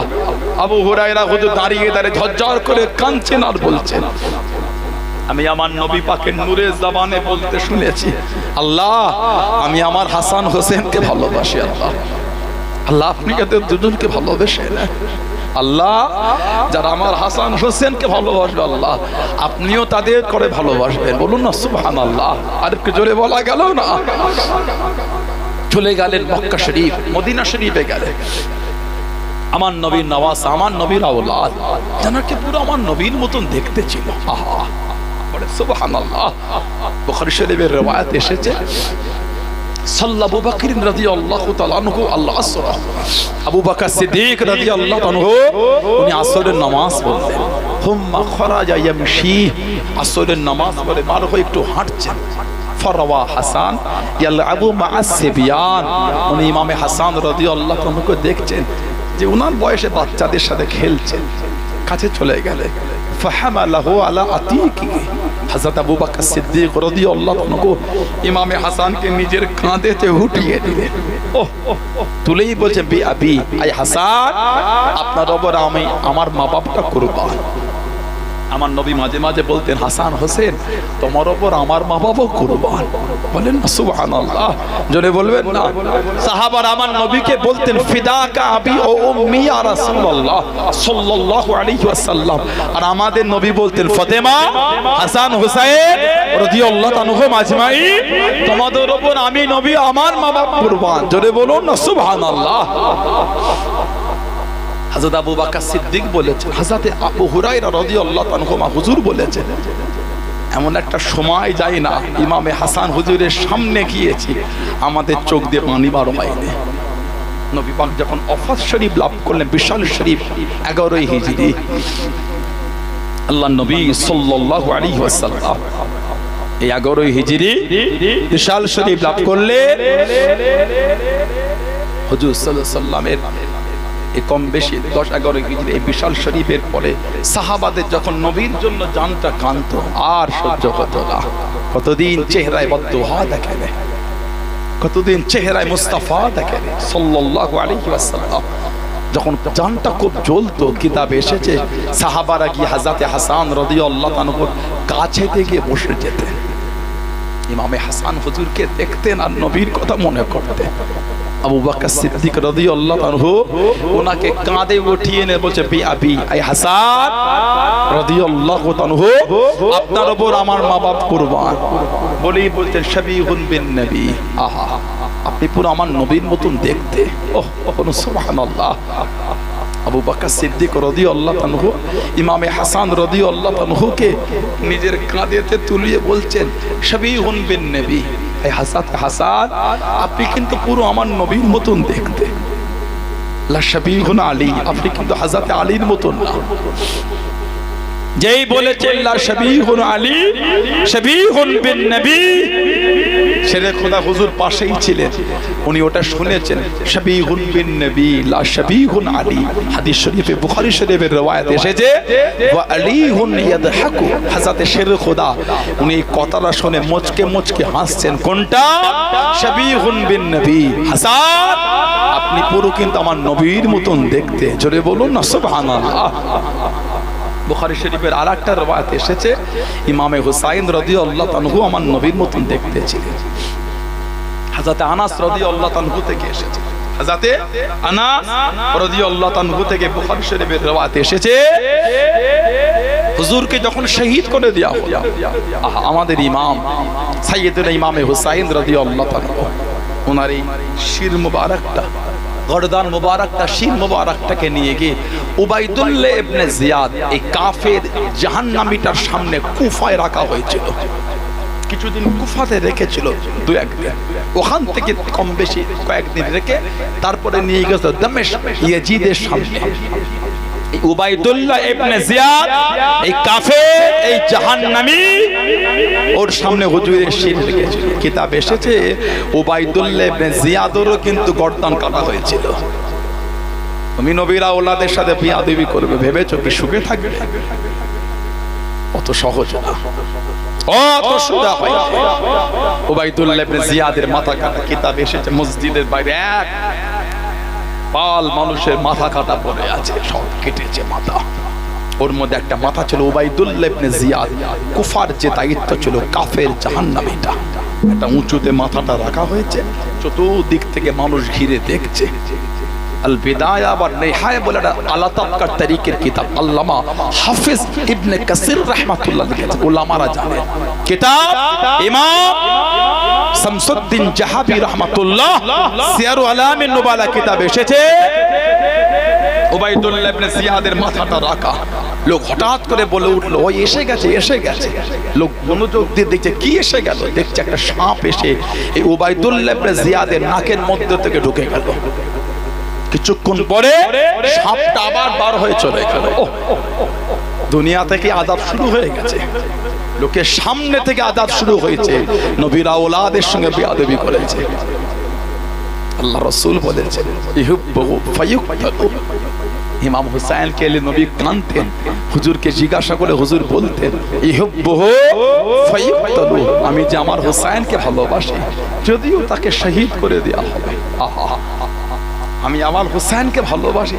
আবু হুরায়রা হুজুর দাঁড়িয়ে দাঁড়িয়ে ঝরঝর করে কাঁদছেন আর বলছেন, আমি আমার নবী পাকের নূরের জবানে বলতে শুনেছি, আল্লাহ আমি আমার হাসান হোসেনকে ভালোবাসি, আল্লাহ আল্লাহ আপনি এদের দুজনকে ভালোবাসেন, আল্লাহ যারা আমার হাসান হোসেনকে ভালোবাসবে আল্লাহ আপনিও তাদের করে ভালোবাসবেন। বলুন না সুবহানাল্লাহ। আর একটু জোরে বলা গেল না? চলে গেলেন মক্কা শরীফ, মদিনা শরীফে গেলেন। আমার নবীর নওয়াজ, আমার নবীর আওলাদ জানাকে পুরো আমার নবীর মতন দেখতে ছিল। আহা, বলে সুবহানাল্লাহ। বুখারী শরীফের রওয়ায়াত এসেছে, সাল্লা আবু বকর রাদিয়াল্লাহু তাআলা আনহু আল্লাহ আসরা, আবু বকর সিদ্দিক রাদিয়াল্লাহু আনহু উনি আসরের নামাজ পড়লেন, হুম্মা খরাজা ইয়ামশি, আসরের নামাজ পড়ে বার হয়ে একটু হাঁটছেন, ফারওয়া হাসান ইয়ালআবু মা'আস সিবিয়ান। উনি ইমামে হাসান রাদিয়াল্লাহু আনহুকে দেখছেন যে উনার বয়সে বাচ্চাদের সাথে খেলছেন, কাছে চলে গেলেন। ফাহামালাহু আলা আতিকি। হযরত আবু বকর সিদ্দিক রাদিয়াল্লাহু আনহু ইমামে হাসানকে নিজের কাঁধেতে উঠিয়ে দিলেন। তুলেই বলছে বি আবি আই হাসান, আপনার ওপর আমি আমার মা বাপটা কুরবান। আমার নবী মাঝে মাঝে বলতেন হাসান হোসেন তোমার ওপর আমার মা বাবাও কুরবান। বলেন না সুবহানাল্লাহ, জোরে বলবেন না। সাহাবারা আমার নবীকে বলতেন ফিদাকা আবি ও উম্মি ইয়া রাসূলুল্লাহ সাল্লাল্লাহু আলাইহি ওয়াসাল্লাম। আর আমাদের নবী বলতেন ফাতেমা হাসান হুসাইন রাদিয়াল্লাহু আনহুম আজমাইন, তোমাদের ওপর আমি নবী আমার মা বাবা কুরবান। জোরে বলুন না সুবহানাল্লাহ। হযরত আবু বকর সিদ্দিক বলেছেন, হযরত আবু হুরায়রা রাদিয়াল্লাহু আনহু হুজুর বলেছেন, এমন একটা সময় যায় না ইমামে হাসান হুজুরের সামনে গিয়েছি আমাদের চোখ দিয়ে পানি বার হয়নি। নবী পাক যখন ওফাত শরীফ লাভ করলেন, বিশাল শরীফ 11 হিজরি, আল্লাহর নবী সাল্লাল্লাহু আলাইহি ওয়াসাল্লাম এই 11 হিজরি বিশাল শরীফ লাভ করলেন। হুজুর সাল্লাল্লাহু আলাইহি ওয়াসাল্লামের কম বেশি 10-11 হিজরি এই বিশাল শরীফের পরে সাহাবাদের যখন নবীর জন্য জানটা কান্ত আর সহ্য হতো না, কতদিন চেহারায় বদদুআ দেখেন, কতদিন চেহারায় মুস্তাফা দেখেন সাল্লাল্লাহু আলাইহি ওয়াসাল্লাম। যখন জানটা খুব জ্বলতো, কিতাবে এসেছে সাহাবারা কি হযরত হাসান রাদিয়াল্লাহু আনহুর কাছে গিয়ে বসে যেতেন, ইমামে হাসান হুজুরকে দেখতেন আর নবীর কথা মনে করতেন। আবু বকর সিদ্দিক রাদিয়াল্লাহু আনহু ওনাকে কাঁধে উঠিয়ে নিয়ে বলছে বি আবি আই হাসান রাদিয়াল্লাহু আনহু, আপনার উপর আমার মা বাপ কুরবান। বলেই বলতেন শাবিহুন বিন নবী, আহা আপনি পুরো আমার নবীর মতন দেখতে। সুবহানাল্লাহ। আবু বকর সিদ্দিক রাদিয়াল্লাহু আনহু ইমামে হাসান রাদিয়াল্লাহু আনহুকে নিজের কাঁধেতে তুলিয়ে বলছেন শাবিহুন বিন নবী, এই হাসান আপনি কিন্তু পুরো আমার নবীর মতন দেখতে। লা শাবিহুন আলী, আপনি কিন্তু হযরত আলীর মতন না। যেই বলেছেন লা শাবিহুন আলী শাবিহুন বিন নবী, শেরে খোদা হুজুর পাশেই ছিলেন, উনি ওটা শুনেছেন শাবিহুন বিন নবী লা শাবিহুন আলী। হাদিস শরীফে বুখারী শরীফের রওয়ায়াত এসেছে ওয়া আলীহুন ইয়াদহাকু, হযরত শেরে খোদা উনি এই কথাটা শুনে মুচকে মুচকে হাসছেন। কোনটা? শাবিহুন বিন নবী, হাসান আপনি পুরো কিন্তু আমার নবীর মতন দেখতে। জোরে বলুন না সুবহানাল্লাহ। বুখারী শরীফের আরেকটা রওয়ায়াত এসেছে ইমামে হুসাইন রাদিয়াল্লাহু আনহু আমার নবীর মতন দেখতে ছিলেন। হযরত আনাস রাদিয়াল্লাহু আনহু থেকে এসেছে, হযরত আনাস রাদিয়াল্লাহু আনহু থেকে বুখারী শরীফের রওয়ায়াত এসেছে হুজুরকে যখন শহীদ করে দেয়া হলো, আমাদের ইমাম সাইয়্যিদুনা ইমামে হুসাইন রাদিয়াল্লাহু আনহু ওনার এই শির মুবারকটা, গর্দান মুবারকটা, শির মুবারকটাকে নিয়ে গিয়ে উবাইদুল্লাহ ইবনে জিয়াদ এই কাফের জাহান্নামীটার সামনে কুফায় রাখা হয়েছিল। কিছুদিন কুফাতে রেখেছিল, 2-1 দিন, ওখান থেকে কম বেশি কয়েকদিন রেখে তারপরে নিয়ে গেছে দামেস্ক ইয়াজিদের সামনে। উবাইদুল্লাহ ইবনে জিয়াদ এই কাফের এই জাহান্নামী ওর সামনে হুজুরের শির রেখেছিল। কিতাব এসেছে উবাইদুল্লাহ ইবনে জিয়াদেরও কিন্তু গর্দান কাটা হয়েছিল। তুমি নবীর আওলাদের সাথে বিয়াদবি করবে ভেবেছো কি সুখে থাকবে? অত সহজ না, অত সোজা হয় না। উবাইদুল্লাহ ইবনে জিয়াদের মাথা কাটা, কিতাব এসেছে মসজিদের বাইরে এক পাল মানুষের মাথা কাটা পড়ে আছে, সব কেটেছে মাথা। ওর মধ্যে একটা মাথা ছিল উবাইদুল্লাহ ইবনে জিয়াদ, কুফার যে দায়িত্ব ছিল কাফের জাহান্নামীটা, একটা উঁচুতে মাথাটা রাখা হয়েছে, চতুর্দিক থেকে মানুষ ঘিরে দেখছে। আল বিদায়া ওয়া নিহায়া বলে আলা তাবকার তারিকের কিতাব আল্লামা হাফিজ ইবনে কাসির রাহমাতুল্লাহ লিখেছেন, উলামারা জানেন কিতাব ইমাম শামসুদ্দিন জাহাবি রাহমাতুল্লাহ সিয়ারু আলামিন নুবালা কিতাবে এসেছে উবাইদুল্লাহ ইবনে জিয়াদের মাথাটা রাখা। লোক হঠাৎ করে বলে উঠলো ওই এসে গেছে, এসে গেছে। লোক মনোযোগ দিয়ে দেখছে কি এসে গেল, দেখছে একটা সাপ এসে এই উবাইদুল্লাহ ইবনে জিয়াদের নাকের মধ্যে থেকে ঢুকে গেল। কিছুক্ষণ পরে সাপটা আবার বার হয়ে চলে গেল। দুনিয়া থেকে আযাব শুরু হয়ে গেছে। লোকের সামনে থেকে আযাব শুরু হয়েছে, নবীর আওলাদের সঙ্গে বেয়াদবি করেছে। আল্লাহ রাসূল বলেছেন ইহুব্বু ফায়ুক্তালু। ইমাম হুসাইনকে এলে নবী কাঁদতেন, হুজুরকে জিজ্ঞাসা করে হুজুর বলতেন ইহুব্বুহু ফায়ুক্তালু, আমি যে আমার হুসাইনকে ভালোবাসি, যদিও তাকে শহীদ করে দেওয়া হবে। আহা, আমি আমার হুসাইনকে ভালোবাসি,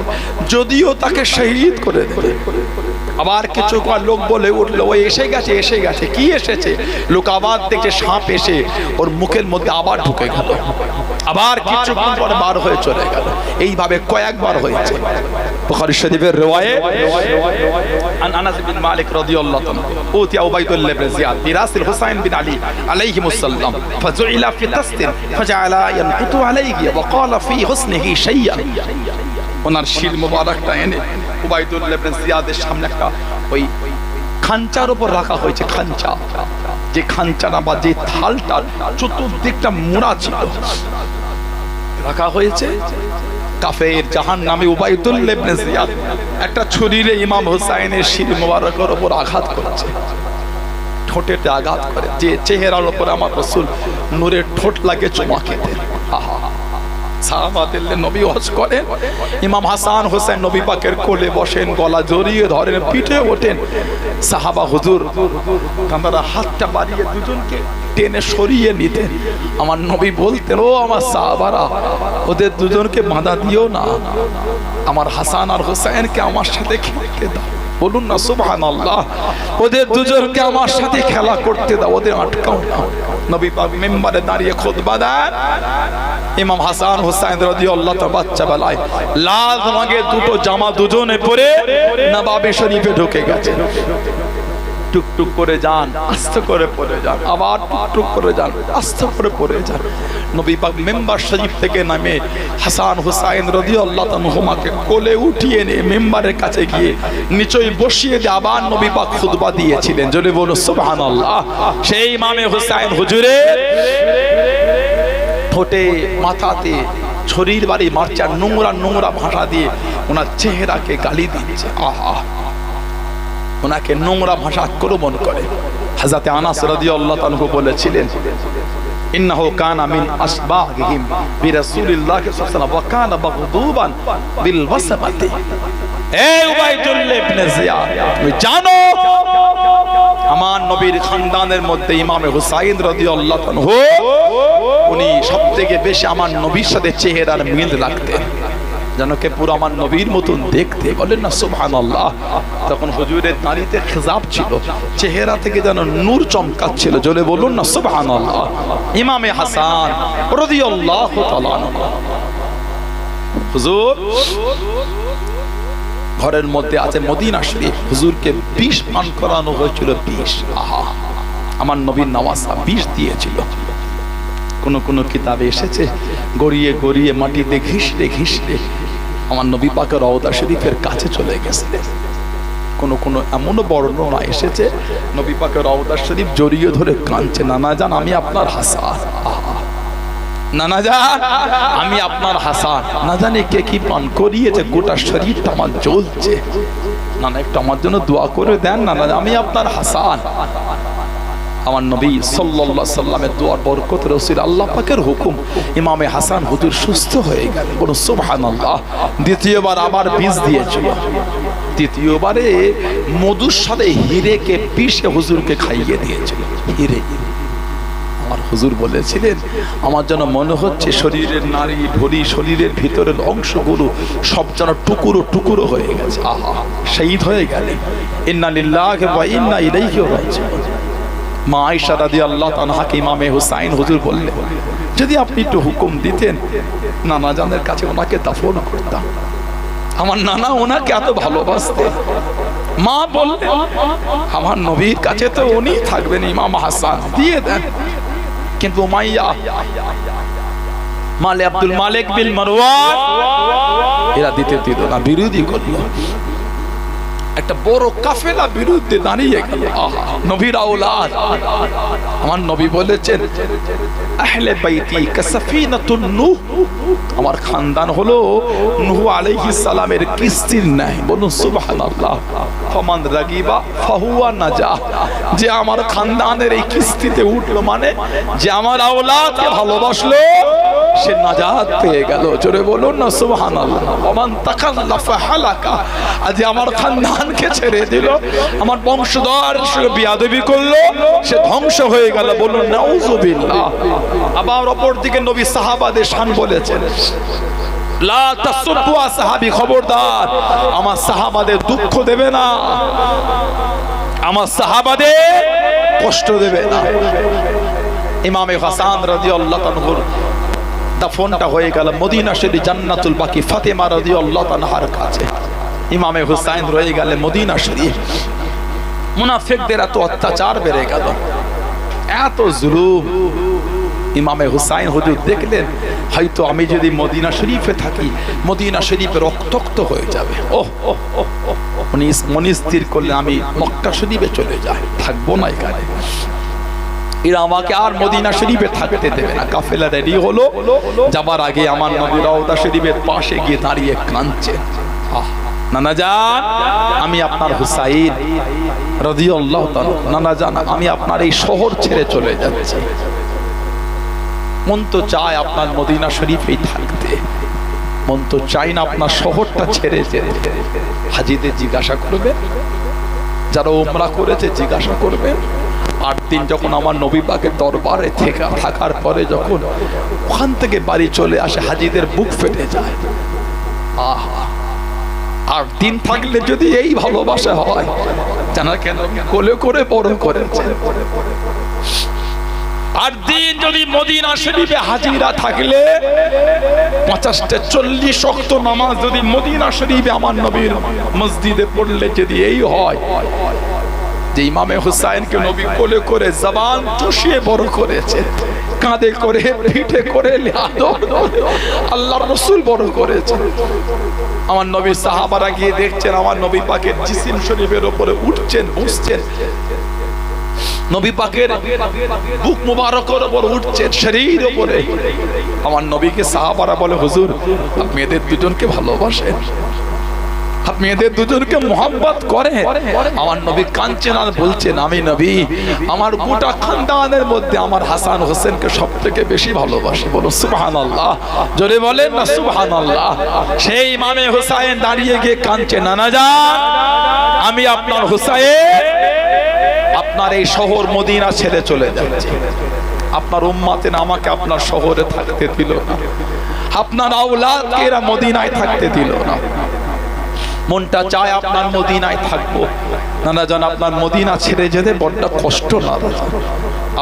যদিও তাকে শহীদ করে দেবে। আবার কিছু লোক বলে উঠলো ওই এসে গেছে, এসে গেছে। কি এসেছে? লোক আবার দেখছে সাপ এসে ওর মুখের মধ্যে আবার ঢুকে গেল, আবার কিছুক্ষণ পরে বার হয়ে চলে গেল। এইভাবে কয়েকবার হয়েছে। বুখারী শরীফের রিওয়ায়াত আন আনাস বিন মালিক রাদিয়াল্লাহু তাআলা উতিয়া উবাইদুল্লাহ ইবনে জিয়াদ বিরাসিল হুসাইন বিন আলী আলাইহিমুস সালাম ফাজুইলা ফি তাসতিন ফাজআলা ইয়ানকুতু আলাইহি ওয়া ক্বালা ফি হুসনিহি শাইয়ান। ওনার শির মোবারকটা এনে উবাইদুল্লাহ ইবনে জিয়াদের সামনে একটা ওই খাঞ্চার উপর রাখা হয়েছে। খাঞ্চা, যে খাঞ্চাটা বা যে থালটা চতুর্দিকটা মোড়া ছিল, রাখা হয়েছে। কাফের জাহান্নামী উবাইদুল্লাহ ইবনে জিয়াদ একটা ছুরিরে ইমাম হুসাইনের শির মোবারকের উপর আঘাত করেছে, ঠোঁটেতে আঘাত করে। যে চেহারার উপর আমার রাসূল নূরের ঠোঁট লাগে চুমা খেতেন। সাহাবাদের নবী হজ করেন, ইমাম হাসান হোসেন নবী পাকের কোলে বসেন, গলা জড়িয়ে ধরেন, পিঠে ওঠেন। সাহাবা হুজুর তারা হাতটা বাড়িয়ে দুজনকে টেনে সরিয়ে নিতেন। আমার নবী বলতেন ও আমার সাহাবারা, ওদের দুজনকে বাধা দিও না, আমার হাসান আর হোসেনকে আমার সাথে খেলতে দাও। বলুন না সুবহানাল্লাহ। ওদের দুজনকে আমার সাথে খেলা করতে দাও, ওদের আটকাও না। নবী পাক মিম্বারে দাঁড়িয়ে খুতবা দেন। ইমাম হাসান হোসেন রাদিয়াল্লাহু তাআলা বাচ্চা বেলায় লাল রঙের দুটো জামা দুজনে পরে নবাবী শরীফে ঢুকে গেছে। টুকটুক করে যান, আস্তে করে পড়ে যান, আবার টুকটুক করে যান, আস্তে করে পড়ে যান। নবী পাক মিম্বার শরীফ থেকে নামে হাসান হুসাইন রাদিয়াল্লাহু তাআলাকে কোলে উঠিয়ে নিয়ে মিম্বারের কাছে গিয়ে নিচেই বসিয়ে দিয়ে আবার নবী পাক খুতবা দিয়েছিলেন। জোরে বলো সুবহানাল্লাহ। সেই ইমামে হুসাইন হুজুরের ঠোঁটে মাথাতে শরীর বাড়ি মারছে, নোংরা নোংরা ভাষা দিয়ে ওনার চেহারাকে গালি দিচ্ছে। আহা, ওনাকে নোংরা ভাষা আক্রমণ করে। হযরত আনাস রাদিয়াল্লাহু তাআলা বলেছিলেন ইন্নাহু কানা মিন আসবাহিহিম বিরাসূলিল্লাহ সাল্লাল্লাহু আলাইহি ওয়াসাল্লাম ওয়া কানা মাগদুবান বিল ওয়াসবাতি। এ উবাইদুল্লাহ ইবনে জিয়াদ, তুমি জানো আমার নবীর খানদানের মধ্যে ইমামে হুসাইন রাদিয়াল্লাহু আনহু উনি সবথেকে বেশি আমার নবীর সাথে চেহারার মিল রাখতেন, যেন কে পুরো আমার নবীর মতন দেখতে। বলেন না সুবহানাল্লাহ। তখন হুজুরের দাড়িতে খিজাব ছিল, চেহারা থেকে যেন নূর চমকাচ্ছিল। জোরে বলুন না সুবহানাল্লাহ। ইমামে হাসান রাদিয়াল্লাহু তাআলা আনহু হুজুর ঘরের মধ্যে আছে মদিনা শরীফ, হুজুরকে বিষ পান করানো হয়েছিল। বিষ, আহা, আমার নবীর নওয়াজা বিষ দিয়েছিল। কোন কিতাবে এসেছে গড়িয়ে গড়িয়ে মাটিতে ঘিসলে ঘিসলে আমার নবী পাকের রওজা শরীফের কাছে চলে গেছে। কোন এমনও বর্ণনা এসেছে নবী পাকের রওজা শরীফ জড়িয়ে ধরে কাঁদছে, নানা জান আমি আপনার হাসান, নানা জান আমি আপনার হাসান। না জানি কে কি পান করিয়েছে, গোটা শরীরটা আমার জ্বলছে। নানা একটু আমার জন্য দোয়া করে দেন, নানা আমি আপনার হাসান। আমার নবী সাল্লাল্লাহু আলাইহি সাল্লামের দোয়ার বরকত রাসূল আল্লাহ পাকের হুকুম ইমামে হাসান হুজুর সুস্থ হয়ে গেল। বলো সুবহানাল্লাহ। দ্বিতীয়বার আবার বীজ দিয়েছিল। দ্বিতীয়বারে মধুর সাথে হিরেকে পিষে হুজুরকে খাইয়ে দিয়েছিল। হিরে আমার হুজুর বলেছিলেন আমার যেন মনে হচ্ছে শরীরের নারী ভরি শরীরের ভিতরের অংশগুলো সব যেন টুকরো টুকরো হয়ে গেছে। আহা, শহীদ হয়ে গেলেন। ইন্না লিল্লাহি ওয়া ইন্না ইলাইহি রাজিউন। মা আয়েশা রাদিয়াল্লাহু তাআলাকে ইমামে হুসাইন হুজুর বললেন যদি আপনি একটু হুকুম দিতেন নানা জানের কাছে ওনাকে দাফন করতাম। আমার নানা ওনাকে এত ভালোবাসতেন। মা বললেন আমার নবীর কাছে তো উনি থাকবেন, ইমাম হাসান দিয়ে দেন। কিন্তু উমাইয়া মালে আব্দুল মালিক বিন মারওয়ান এরা দিতে দিল না, বিরোধী করলো। একটা বড় কাফেলা বিরুদ্ধে দাঁড়িয়ে গেল। নবীর আওলাদ আমার নবী বলেছেন আহলে বাইতি কাসাফিনাতুন নূহ, আমার তোমার খানদান হলো নূহ আলাইহিস সালামের কিস্তির ন্যায়। বলুন সুবহানাল্লাহ। ফামান রাগিবা ফাহুয়া নাজা, যে আমার খানদানের এই কিস্তিতে উঠলো মানে যে আমার আওলাদকে ভালোবাসলো সে নাজাত পেয়ে গেল। জোরে বলুন না সুবহানাল্লাহ। ওমান তাকাল্লাফা হালাকা, আজ আমার খানদানকে ছেড়ে দিল, আমার বংশধর সঙ্গে বিয়াদবি করলো, সে ধ্বংস হয়ে গেল। বলুন নাউযুবিল্লাহ। আবার অপর দিকে নবী সাহাবাদের শান বলেছেন, লা তাসুব্বু আসহাবি, খবরদার আমার সাহাবাদের দুঃখ দেবে না, আমার সাহাবাদের কষ্ট দেবে না। ইমামে হাসান রাদিয়াল্লাহু তাআলার দাফনটা হয়ে গেল মদিনা শরীফ জান্নাতুল বাকি ফাতেমা রাদিয়াল্লাহু তাআলার কাছে। ইমামে হুসাইন রয়ে গেলে মদিনা শরীফ। মুনাফিকদের এত অত্যাচার বেড়ে গেল, এত জুলুম। ইমামে হুসাইন হুজুর দেখলেন হয়তো আমি যদি মদিনা শরীফে থাকি মদিনা শরীফ রক্তাক্ত হয়ে যাবে। উনি মনে স্থির করলেন আমি মক্কা শরীফে চলে যাই, থাকবো না এখানে, এরা আমাকে আর মদিনা শরীফে থাকতে দেবে না। কাফেলা রেডি হলো, যাবার আগে আমার নবী রওজা শরীফের পাশে গিয়ে দাঁড়িয়ে কাঁদছে, নানা জান আমি আপনার হুসাইন রাদিয়াল্লাহু তাআলা, নানা জান আমি আপনার এই শহর ছেড়ে চলে যাচ্ছি, মন তো চায় আপনার মদিনা শরীফেই থাকতে, মন তো চাই না আপনার শহরটা ছেড়ে যেতে। হাজিদের জিজ্ঞাসা করবে, যারা উমরা করেছে জিজ্ঞাসা করবে। 8 দিন যখন আমার নবী পাকের দরবারে থাকার পরে যখন ওখান থেকে বাড়ি চলে আসে হাজিদের বুক ফেটে যায়। আহা, 8 দিন থাকলে যদি এই ভালোবাসা হয়, জানা কেন কোলে করে বড় করেছে। 8 দিন যদি মদিনা শরীফে হাজিরা থাকলে 50-40 ওয়াক্ত নামাজ যদি মদিনা শরীফে আমার নবীর মসজিদে পড়লে যদি এই হয় যে ইমামে হুসাইনকে নবী কোলে করে জবান চুষিয়ে বড় করেছে, কাঁধে করে পিঠে করে আল্লাহর রাসূল বড় করেছে। আমার নবী সাহাবারা গিয়ে দেখছেন আমার নবী পাকের জিসিম শরীফের উপরে উঠছেন বসছেন, নবী পাকের বুক মুবারকের উপর উঠছেন শরীর উপরে। আমার নবীকে সাহাবারা বলে হুজুর আপনি এদের দুজনকে ভালোবাসেন, আপনি এদের দুজনকে মোহাব্বত করেন। আমার নবী কাঁদছেন আর বলছেন আমি নবী আমার গোটা খানদানের মধ্যে আমার হাসান হোসেনকে সবথেকে বেশি ভালোবাসি। বলো সুবহানাল্লাহ, জোরে বলেন না সুবহানাল্লাহ। সেই ইমামে হুসাইন দাঁড়িয়ে গিয়ে কাঁদছে, নানা জান আমি আপনার হুসাইন আপনার এই শহর মদিনা ছেড়ে চলে যাচ্ছে, আপনার উম্মতে আমাকে আপনার শহরে থাকতে দিল না, আপনার আওলাদকে এরা মদিনায় থাকতে দিল না, মনটা চায় আপনার মদিনায় থাকবো। নানা জান আপনার মদিনা ছেড়ে যেতে বড্ড কষ্ট না,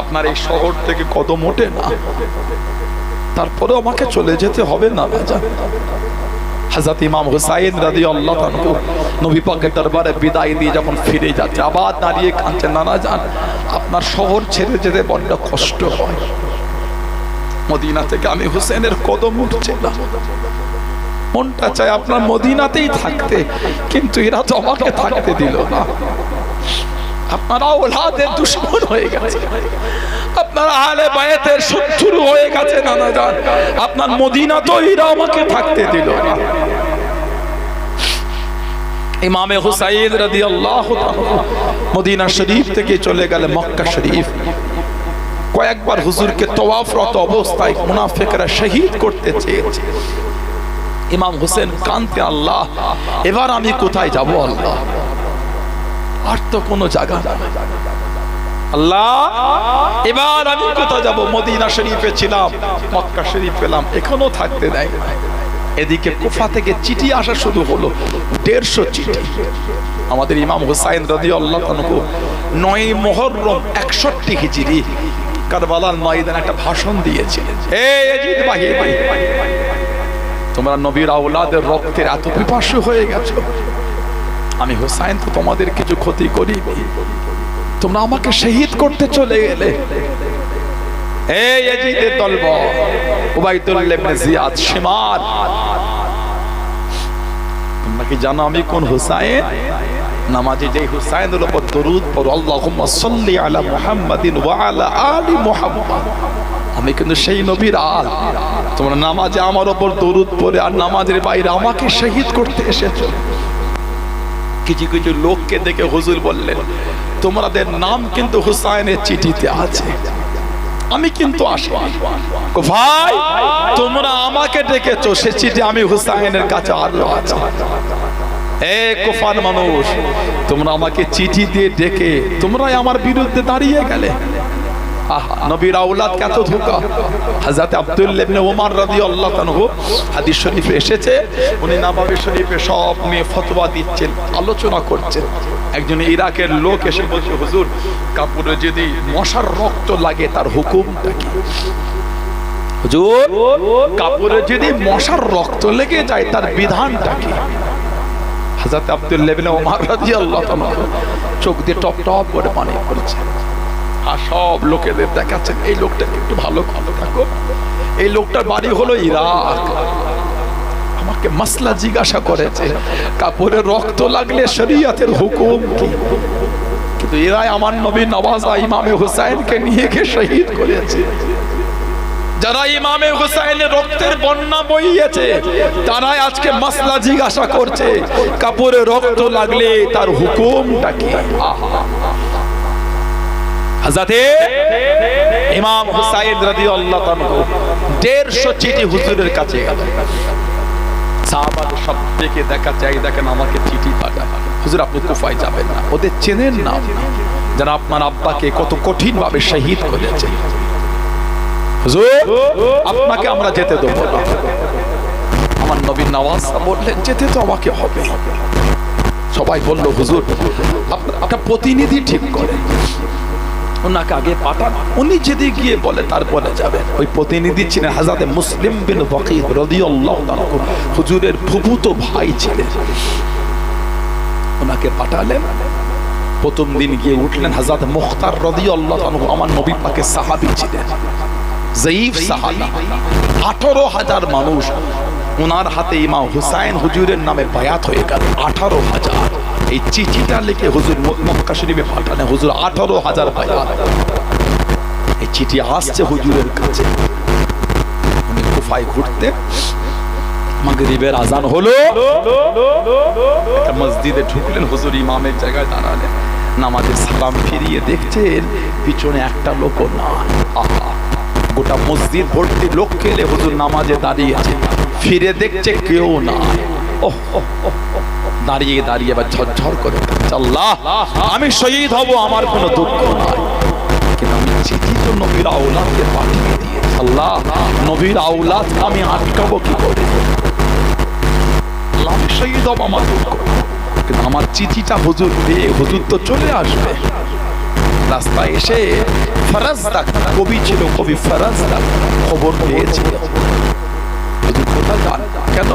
আপনার এই শহর থেকে কদম ওঠে না, তারপরে আমাকে চলে যেতে হবে না জান। হযরত ইমাম হুসাইন রাদিয়াল্লাহু আনহু নবী পাকের দরবারে বিদায় দিয়ে যখন ফিরে যাচ্ছে আবার দাঁড়িয়ে কাঁদছেন, নানা জান আপনার শহর ছেড়ে যেতে বড্ড কষ্ট হয়, মদিনা থেকে আমি হুসেনের কদম উঠছে না, মনটা চায় আপনার মদিনাতেই থাকতে, কিন্তু এরা তো আমাকে থাকতে দিল না, আপনার আওলাদের দুশমন হয়ে গেছে, আপনার আহলে বায়াতের শত্রু হয়ে গেছে, নানা জান আপনার মদিনা তো এরা আমাকে থাকতে দিল না। ইমামে হুসাইন রাদিয়াল্লাহু তাআলা মদিনা শরীফ থেকে চলে গেলে মক্কা শরীফ। কয়েকবার হুজুরকে তওয়াফরত অবস্থায় মুনাফিকরা শহীদ করতে চেয়েছে। ইমাম হুসেন কাঁদতে, আল্লাহ এবার আমি কোথায় যাব আল্লাহ, আর তো কোনো জায়গা নেই, আল্লাহ এবার আমি কোথায় যাব, মদিনা শরীফে ছিলাম মক্কা শরীফ পেলাম এখনো থাকতে দেয়। এদিকে কুফা থেকে চিঠি আসা শুরু হলো, 150 চিঠি। আমাদের ইমাম হুসাইন রাদিয়াল্লাহু আনহু 9 মুহররম 61 হিজরি কারবালার ময়দানে একটা ভাষণ দিয়েছিলেন। এই ইয়াজিদ বাহিনী, তোমরা নবীর আওলাদের রক্তের এত পিপাসু হয়ে গেছো, আমি হুসাইন তো তোমাদের কিছু ক্ষতি করিনি, তোমরা আমাকে শহীদ করতে চলে গেলে। এই ইয়াজিদের দলবল উবাইদুল্লাহ ইবনে জিয়াদ শিমার, তোমরা কি জানো আমি কোন হুসাইন? নামাজে যে হুসাইনের উপর দরুদ পড়ো, আল্লাহুম্মা সাল্লি আলা মুহাম্মাদিন ওয়া আলা আলি মুহাম্মাদ, আমি কিন্তু সেই নবীর আল। তোমরা নামাজে আমার ওপর দরুদ পড়ে আর নামাজের বাইরে আমাকে শহীদ করতে এসেছো। কিছু কিছু লোককে দেখে হুজুর বললেন, তোমাদের নাম কিন্তু হুসাইনের চিঠিতে আছে, আমি কিন্তু আসিনি। ভাই তোমরা আমাকে ডেকেছো, সে চিঠি আমি হুসাইনের কাছে আল্লাহ আছে। এ কুফার মানুষ, তোমরা আমাকে চিঠি দিয়ে ডেকে তোমরাই আমার বিরুদ্ধে দাঁড়িয়ে গেলে। নবীর আওলাদ কত ধোঁকা। হযরত আব্দুল্লাহ ইবনে ওমর রাদিয়াল্লাহু আনহু হাদিস শরীফে এসেছে, উনি নববী শরীফে সব নিয়ে ফতোয়া দিচ্ছেন, আলোচনা করছেন। একজন ইরাকের লোক এসে বলছে, হুজুর কাপড়ে যদি মশার রক্ত লাগে তার হুকুমটা কি? হুজুর কাপড়ে যদি মশার রক্ত লেগে যায় তার বিধানটা কি? হযরত আব্দুল্লাহ ইবনে ওমর রাদিয়াল্লাহু আনহু চোখ দিয়ে টপ টপ করে পানি পড়ছে। আর সব লোকেদের দেখাচ্ছেন, এই লোকটাকে একটু ভালো ভালো থাকো, এই লোকটার বাড়ি হলো ইরাক, আমাকে মাসলা জিজ্ঞাসা করেছে কাপড়ে রক্ত লাগলে শরীয়তের হুকুম কি? কিন্তু এরাই আমার নবী নওয়াজা ইমামে হুসাইনকে নিয়ে গিয়ে শহীদ করেছে। যারা ইমামে হুসাইনের রক্তের বন্যা বইয়েছে তারাই আজকে মাসলা জিজ্ঞাসা করছে কাপড়ে রক্ত লাগলে তার হুকুমটা কি? হযরতে ইমাম হুসাইন রাদিয়াল্লাহু আনহু 150 চিঠি হুজুরের কাছে গেল। সাহাবাদের সব দেখে দেখা চাই, দেখেন আমাকে চিঠি পাঠায়। হুজুর আপনি কুফায় যাবেন না, ওদের চেনেন না, যারা আপনার আব্বাকে কত কঠিন ভাবে শহীদ করেছে। হুজুর আপনাকে আমরা যেতে দেব না। আমার নবী নওয়াজ বললেন যেতে তো আমাকে হবে। সবাই বলল হুজুর আপনার প্রতিনিধি ঠিক করেন, ওনাকে আগে পাঠান, উনি যদি গিয়ে বলে তারপরে যাবেন। ওই প্রতিনিধি ছিলেন হযরত মুসলিম বিন ওয়াকিদ রাদিয়াল্লাহু আনহু, হুজুরের ফুফুতো ভাই ছিলেন। ওনাকে পাঠালেন। প্রথম দিন গিয়ে উঠলেন হযরত মুখতার রাদিয়াল্লাহু আনহু, আমার নবী পাকের সাহাবী ছিলেন, জয়ীফ সাহাবী। 18,000 মানুষ ওনার হাতে ইমাম হুসাইন হুজুরের নামে বায়াত হয়ে গেল। 18,000। এই চিঠিটা লিখে হুজুর মক্কা শরীফে পাঠালেন। হুজুর 18,000 বায়াত। এই চিঠি আসছে হুজুরের কাছে। উনি কুফায় ঘুরতে, মাগরিবের আজান হলো, একটা মসজিদে ঢুকলেন, হুজুর ইমামের জায়গায় দাঁড়ালেন, নামাজের সালাম ফিরিয়ে দেখছেন পিছনে একটা লোক না। আহা, গোটা মসজিদ ভর্তি লোক খেলে হুজুর নামাজে দাঁড়িয়েছে, ফিরে দেখছে কেউ না। দাঁড়িয়ে দাঁড়িয়ে এবার ঝরঝর করে আল্লাহ আমি শহীদ হব, আমার কোনো দুঃখ নাই, কিন্তু আমি চিঠি তো নবীর আওলাদকে পাঠিয়ে দিয়েছি। আল্লাহ নবীর আওলাদ আমি আটকাবো কি করে? আল্লাহ আমি শহীদ হব, আমার দুঃখ, কিন্তু আমার চিঠিটা হুজুর পেয়ে হুজুর তো চলে আসবে। রাস্তায় এসে ফরাজদাক, কবি ছিল, কবি ফরাজদাক খবর পেয়েছিল হুজুর কোথায় যান, কেন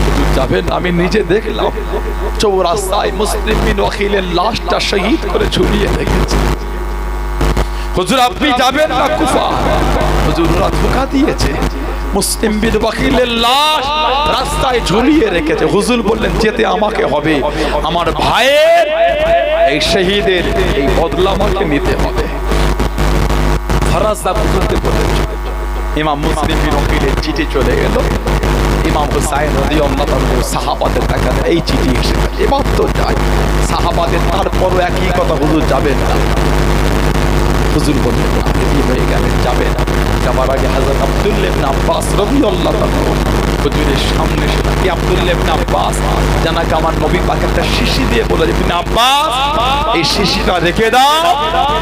হুজুর যাবেন? আমি নিজে দেখলাম চৌরাস্তায় মুসলিম বিন ওয়াকিলের লাশটা শহীদ করে ঝুলিয়ে রেখেছে। হুজুর আপনি যাবেন না কুফা? হুজুর ওরা ধোঁকা দিয়েছে, মুসলিম বিন ওয়াকিলের লাশ রাস্তায় ঝুলিয়ে রেখেছে। হুজুর বললেন যেতে আমাকে হবে, আমার ভাইয়ের এই শহীদের এই বদলা আমাকে নিতে হবে। ফরাজদা বুঝতে বলেন, ইমাম মুসলিম বিন ওয়াকিলের চিঠি চলে গেল। ইমাম হুসাইন রাদিয়াল্লাহু আনহু সাহাবাদের দেখান এই চিঠি এসে এবার তো যায়। সাহাবাদের তারপরও একই কথা, হুজুর যাবেন না। হুজুর বললেন দেরি হয়ে গেলেন, যাবে না। যাবার আগে হযরত আব্দুল্লাহ ইবনে আব্বাস রাদিয়াল্লাহু আনহু হুজুরের সামনে এসে কি আব্দুল্লাহ ইবনে আব্বাস জানাকে আমার নবী পাক একটা শিশি দিয়ে বলে, ইবনে আব্বাস এই শিশিটা রেখে দাও,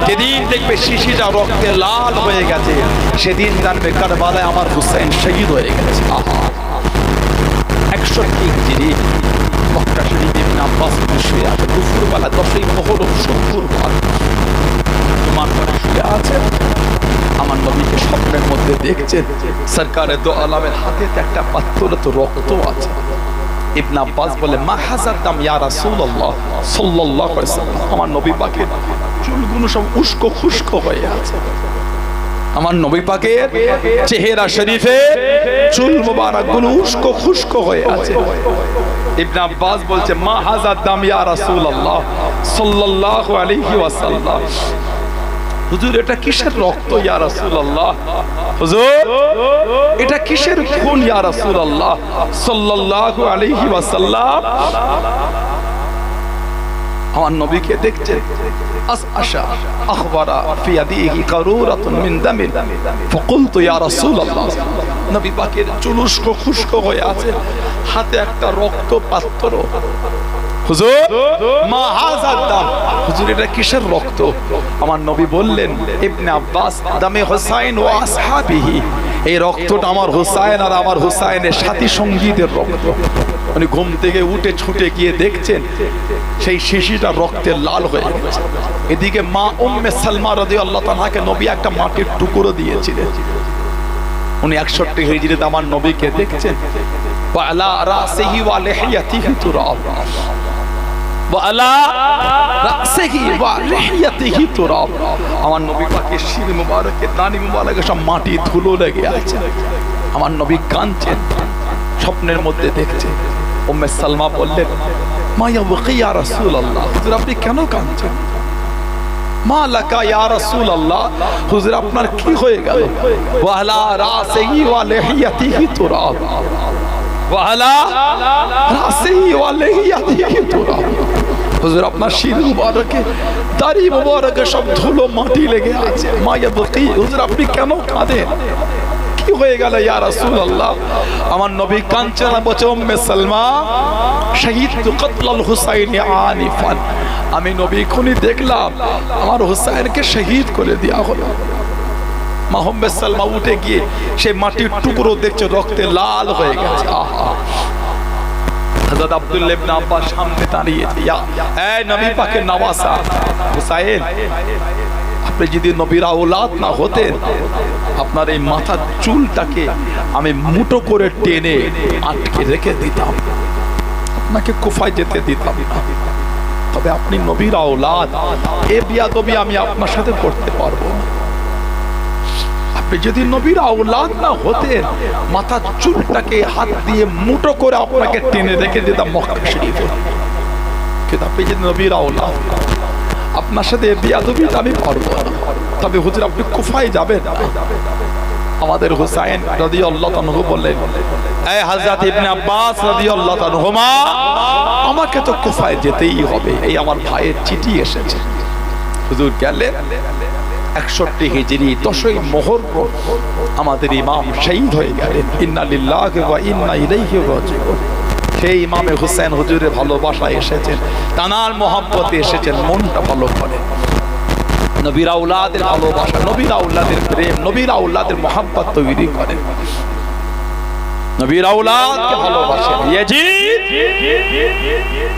যেদিন দেখবে শিশিটা রক্তে লাল হয়ে গেছে সেদিন জানবে কারবালায় আমার হুসাইন শহীদ হয়ে গেছে। আহা 61 হিজরি মক্কা শরীফে ইবনে আব্বাস শুয়ে আছে, দুপুরবেলা 10ই মুহররম শুক্রবার তোমার ঘরে শুয়ে আছে। আমার নবীকে স্বপ্নের মধ্যে দেখছেন, সরকারে দো আলমের হাতে একটা পাত্রে তো রক্ত আছে। ইবনে আব্বাস বলে মা হাযার দাম ইয়া রাসূলুল্লাহ সাল্লাল্লাহু আলাইহি ওয়াসাল্লাম, আমার নবী পাকের চুলগুলো সব উস্কো খুস্কো হয়ে আছে। আমার নবী পাকের চেহারা শরীফে চুল মোবারকগুলো উস্কো খুস্কো হয়ে আছে। ইবনে আব্বাস বলছে মা হাযার দাম ইয়া রাসূলুল্লাহ সাল্লাল্লাহু আলাইহি ওয়াসাল্লাম, হুজুর এটা কিসের রক্ত ইয়া রাসূলুল্লাহ? হুজুর এটা কিসের খুন ইয়া রাসূলুল্লাহ সাল্লাল্লাহু আলাইহি ওয়াসাল্লাম? আমার নবীকে দেখছেন, আসআশা আখবারা ফি ইয়াদিহি কারুরাতুন মিন দামিন ফাকুলতু ইয়া রাসূলুল্লাহ। নবী পাকের চুলুস্ক খুশক হয়ে আছে, হাতে একটা রক্ত পাত্র। হুজুর মা হাযা দাম, হুজুর এটা কিসের রক্ত? আমার নবী বললেন, ইবনে আব্বাস দামে হুসাইন ওয়া আসহাবিহি, এই রক্তটা আমার হুসাইন আর আমার হুসাইনের সাথী সঙ্গীদের রক্ত। উনি ঘুম থেকে উঠে ছুটে গিয়ে দেখছেন সেই শিশিটা রক্তের লাল হয়ে গেছে। এদিকে মা উম্মে সালমা রাদিয়াল্লাহু তাআলাকে নবী একটা মাটির টুকরো দিয়েছিলেন। উনি 61 হিজরিতে আমার নবীকে দেখছেন, ওয়া আলা রাসিহি ওয়া লিহিয়াতিহি তুরাব, ওয়া আলা রাসিহি ওয়া লিহিয়াতিহি তুরাব। আমার নবী পাকের শির মুবারকে দানি মুবারকে সব মাটি ধুলো লেগে আছে। আমার নবী কাঁদছেন, স্বপ্নের মধ্যে দেখছেন। উম্মে সালমা বললেন, মা ইয়াবকি ইয়া রাসূলুল্লাহ, হুজুর আপনি কেন কাঁদছেন? মা লাকা ইয়া রাসূলুল্লাহ, হুজুর আপনার কি হয়ে গেল? ওয়া আলা রাসিহি ওয়া লিহিয়াতিহি তুরাব, ওয়া আলা রাসিহি ওয়া লিহিয়াতিহি তুরাব। হুজুর আপনার শির মুবারকে দাড়ি মুবারকে সব ধুলো মাটি লেগে আছে। মা ইয়াবকি, হুজুর আপনি কেন কাঁদেন? কি হয়ে গেল ইয়া রাসূলুল্লাহ? আমার নবী কাঁদছেন, বলছে উম্মে সালমা, শাহিদতু কতলাল হুসাইন আনিফান, আমি নবী খুনি দেখলাম আমার হুসাইনকে শহীদ করে দেয়া হলো। মা উম্মে সালমা উঠে গিয়ে সেই মাটির টুকরো দেখছে রক্তে লাল হয়ে গেছে। আহা, হযরত আব্দুল্লাহ ইবনে আব্বাস সামনে দাঁড়িয়েছে, ইয়া এই নবী পাকের নওয়াসা হুসাইন, আপনি যদি নবীর আওলাদ না হতেন, আপনার এই মাথার চুলটাকে আমি মুঠো করে টেনে আটকে রেখে দিতাম, আপনাকে কুফায় যেতে দিতাম না। তবে আপনি নবীর আওলাদ, এ বিয়াদবি আমি আপনার সাথে করতে পারবো না। আপনি যদি নবীর আওলাদ না হতেন, মাথার চুলটাকে হাত দিয়ে মুঠো করে আপনাকে টেনে রেখে দিতাম মক্কা শরীফে। কিন্তু আপনি যদি নবীর আওলাদ, আপনার সাথে বিয়াদবি আমি পারবো না। তবে হুজুর আপনি কুফায় যাবেন না। আমাদের হুসাইন রাদিয়াল্লাহু আনহু বললেন, এই হযরত ইবনে আব্বাস রাদিয়াল্লাহু আনহুমা, আমাকে তো কুফায় যেতেই হবে, এই আমার ভাইয়ের চিঠি এসেছে। হুজুর গেলেন। 61 হিজরি 10ই মুহররম আমাদের ইমাম শহীদ হয়ে গেলেন। ইন্না লিল্লাহি ওয়া ইন্না ইলাইহি রাজিউন। সেই ইমামে হুসাইন হুজুরের ভালোবাসায় এসেছেন, তানার মহব্বতে এসেছেন, মনটা ভালো করে। নবীর আওলাদের ভালোবাসা, নবীর আওলাদের প্রেম, নবীর আওলাদের মহব্বত তৈরি করেন। নবীর আওলাদকে ভালোবাসেন। ইয়াজিদ,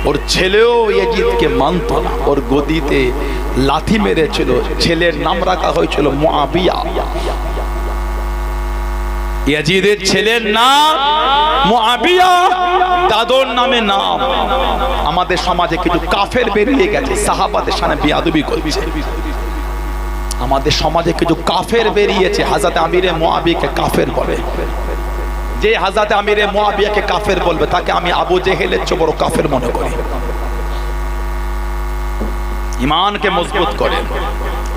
ওর ছেলেও ইয়াজিদকে মানত না, ওর গদিতে লাথি মেরেছিল। ছেলের নাম রাখা হয়েছিল মুআবিয়া। ইয়াজিদের ছেলের নাম মুআবিয়া, দাদুর নামে নাম। আমাদের সমাজে কিছু কাফের বেরিয়ে গেছে, সাহাবাদের সামনে বিয়াদবি করছে। আমাদের সমাজে কিছু কাফের বেরিয়েছে, হযরত আমিরে মুআবিয়াকে কাফের বলে। যে হযরত আমিরে মুআবিয়াকে কাফের বলবে, তাকে আমি আবু জেহেলের চেয়ে বড় কাফের মনে করি। ঈমানকে মজবুত করে।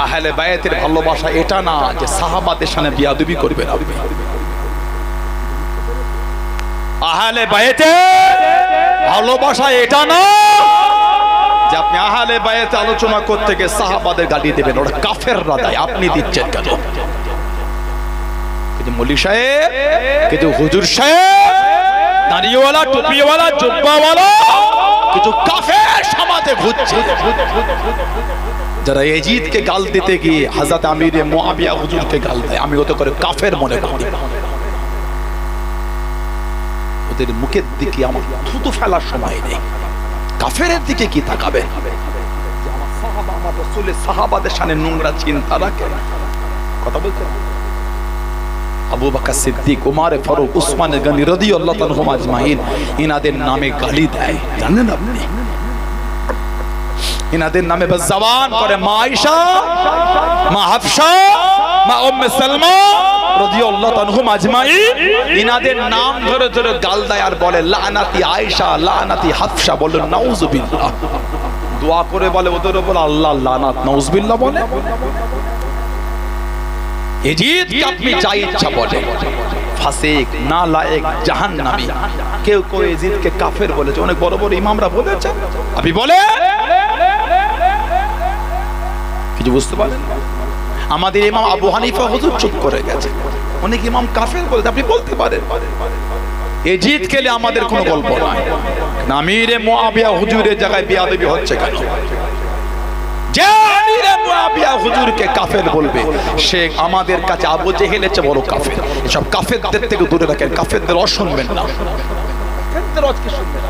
আহলে বায়াতের ভালোবাসা এটা না যে সাহাবাদের সামনে বিয়াদবি করবেন আপনি। আহলে বায়াতের ভালোবাসা এটা না যে আপনি আহলে বায়াত আলোচনা করতে গিয়ে সাহাবাদের গালি দেবেন, ওরা কাফেররা দেয়, আপনি দিচ্ছেন কেন? কিন্তু মৌলভী সাহেব, কিন্তু হুজুর সাহেব, দাড়িওয়ালা, টুপিওয়ালা, জুব্বাওয়ালা কিছু কাফের সমাজে ঘুরছে, যারা ইয়াজিদকে গাল দিতে গিয়ে হযরত আমিরে মুআবিয়া হুজুরকে গাল দেয়। আমি ওতে করে কাফের মনে করি। ওদের মুখের দিকে আমার থুতু ফেলার সময় নেই। কাফেরের দিকে কি তাকাবে? আমার সাহাবা, আমার রাসূলের সাহাবাদের সামনে নোংরা চিন্তা রাখে। কথা বলছেন আবু বকর সিদ্দিক, উমর ফারুক, উসমান গনি রাদিয়াল্লাহু আনহুম আজমাইন, ইনাদের নামে গালি দেয়। জানেন আপনি? ইনাদের নামে জবান করে মা আয়েশা, মা হাফসা, মা উম্মে সালমা রাদিয়াল্লাহু আনহুম আজমাইন, ইনাদের নাম ধরে ধরে গাল দেয় আর বলে লানাতি আয়েশা, লানাতি হাফসা। বলে নাউযুবিল্লাহ। দোয়া করে বলে ওদের উপর আল্লাহ লানাত, নাউযুবিল্লাহ বলে। এজিদকে আপনি যা ইচ্ছা বলেন, ফাসিক, নালায়েক, জাহান্নামী। কেউ কেউ এজিদকে কাফের বলেছে, অনেক বড় বড় ইমামরা বলেছে। আপনি বলে কিছু বুঝতে পারেন? আমাদের ইমাম আবু হানিফা হুজুর চুপ করে গেছে, অনেক ইমাম কাফের বলেছে, আপনি বলতে পারেন। এজিদ খেলে আমাদের কোনো গল্প নাই। আমিরে মুআবিয়া হুজুরের জায়গায় বেয়াদবি হচ্ছে কেন? যে আমিরে মুআবিয়া হুজুরকে কাফের বলবে, সে আমাদের কাছে আবু জেহেলের চেয়ে বড় কাফের। এসব কাফেরদের থেকে দূরে রাখেন, কাফেরদের অজ শুনবেন না। কাফেরদের অজ কি শুনবেন?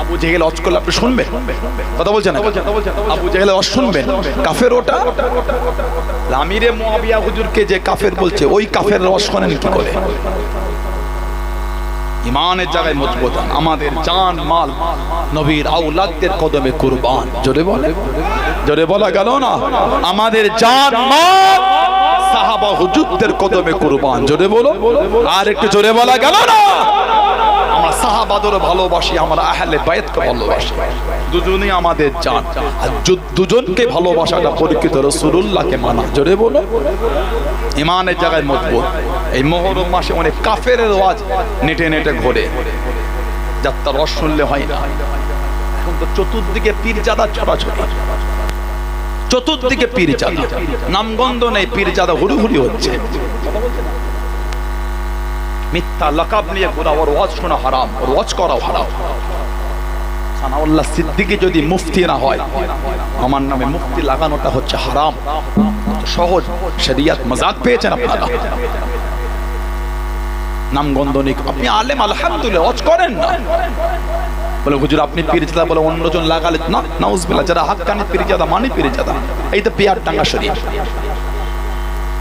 আবু জেহেল অজ করলে আপনি শুনবেন? কথা বলছেন না? আবু জেহেল অজ শুনবেন? কাফের ওটা। আমিরে মুআবিয়া হুজুরকে যে কাফের বলছে, ওই কাফের অজ শোনেন কি করে? ইমানের জায়গায় মজবুত হন। আমাদের জান মাল নবীর আওলাদদের কদমে কুরবান। জোরে বলে, জোরে বলা গেল না? আমাদের জান মাল সাহাবা হুজুরদের কদমে কুরবান। জোরে বলো, আর একটু জোরে বলা গেল না? আমরা সাহাবাদের ভালোবাসি, আমরা আহলে বাইতকে ভালোবাসি, দুজনেই আমাদের জান। আর দুজনকে ভালোবাসাটা পরিচিত রাসূলুল্লাহকে মানা। জোরে বলো, ইমানের জায়গায় মজবুত। এই মুহররম মাসে অনেক কাফের ওয়াজ নেটে নেটে ঘোরে, যার তার রস শুনলে হয় না। এখন তো চতুর্দিকে পীরজাদা ছড়াছড়ি, চতুর্দিকে পীরজাদা, নামগন্ধ নেই, পীরজাদা হুড়ুহুড়ি হচ্ছে। মিথ্যা লাকাব নিয়ে ঘোরা, ওর ওয়াজ শোনা হারাম, ওর ওয়াজ করা হারাম। সানাউল্লাহ সিদ্দিকী যদি মুফতি না হয়, আমার নামে মুফতি লাগানোটা হচ্ছে হারাম। সহজ শরিয়ত মজাক পেয়েছেন আপনারা। নামগন্ধ নেই, আপনি আলেম আলহামদুলিল্লাহ, ওয়াজ করেন না। বলে হুজুর আপনি পীরজাদা বলে অন্যজন লাগালে না, নাউজুবিল্লাহ। যারা হাক্কানি পীরজাদা মানে পীরজাদা। এই তো পিয়ার টাঙ্গা শরীফ,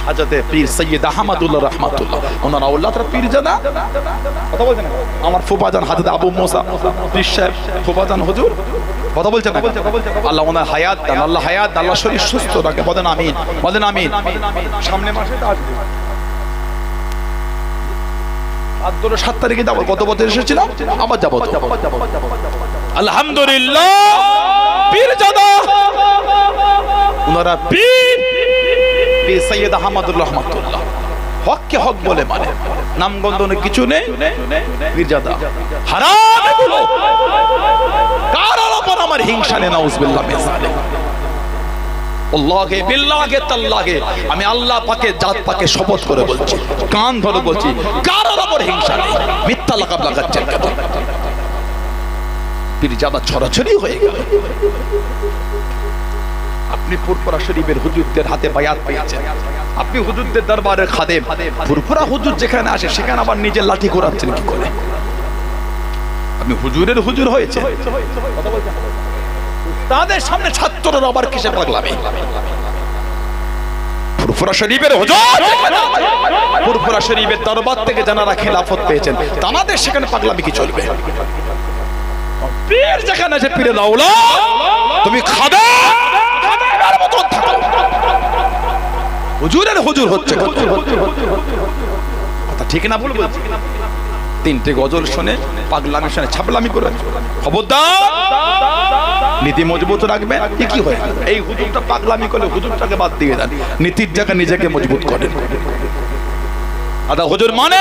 হাজরতে পীর সৈয়দ আহমদুল্লাহ রহমাতুল্লাহ, ওনার আওলাদরা পীরজাদা। কথা বলছেন? আমার ফুফাজান হাজরত আবু মুসা পীর সাহেব, ফুফাজান হুজুর। কথা বলছেন? আল্লাহ ওনার হায়াত দান, আল্লাহ হায়াত দান, আল্লাহ শরীর সুস্থ রাখে। বলেন আমিন, বলেন আমিন। সামনে মাসে তো আসবে, 7 তারিখে যাবো। গত বছর এসেছিলাম, আবার যাবো। আলহামদুলিল্লাহ, পীরজাদা ওনারা পীর সৈয়দ আহমদুল্লাহ রহমাতুল্লাহ, হককে হক বলে মানে, নামগন্ধনে কিছু নেই। পীরজাদা হারাম এগুলো। কার উপর আমার হিংসা নেই, নাউজুবিল্লাহ মিন যালিক। আল্লাহে বিল্লাহে তাল্লাহে, আমি আল্লাহ পাকে জাত পাকে শপথ করে বলছি, কান ধরে বলছি, কার উপর হিংসা নেই। মিথ্যা লাগাব লাগাচ্ছেন কেন? পীরজাদা ছড়াছড়ি হয়ে গেল। আপনি ফুরফুরা শরীফের হুজুরদের হাতে বায়াত পেয়েছেন, আপনি হুজুরদের দরবারের খাদেম। ফুরফুরা হুজুর যেখানে আসে সেখানে আবার নিজের লাঠি ঘোরাচ্ছেন কি করে? আপনি হুজুরের হুজুর হয়েছে, তাদের সামনে ছাত্ররা আবার কিসে পাগলামি? ফুরফুরা শরীফের হুজুর, ফুরফুরা শরীফের দরবার থেকে যারা খেলাফত পেয়েছেন, তাদের সেখানে পাগলামি কি চলবে? পীর যেখানে আছে পীরের আওলাদ, তুমি খাদেম মতন থাকো। হুজুরের হুজুর হচ্ছে কথা ঠিক না? বলবো 3টে গজল শুনে পাগলামি শুনে ছাপলামি করে, খবরদার। নীতি মজবুত রাখবেন। কি হয়? এই হুজুরটা পাগলামি করলে হুজুরটাকে বাদ দিয়ে দেন, নীতির জায়গায় নিজেকে মজবুত করেন। আদা হুজুর মানে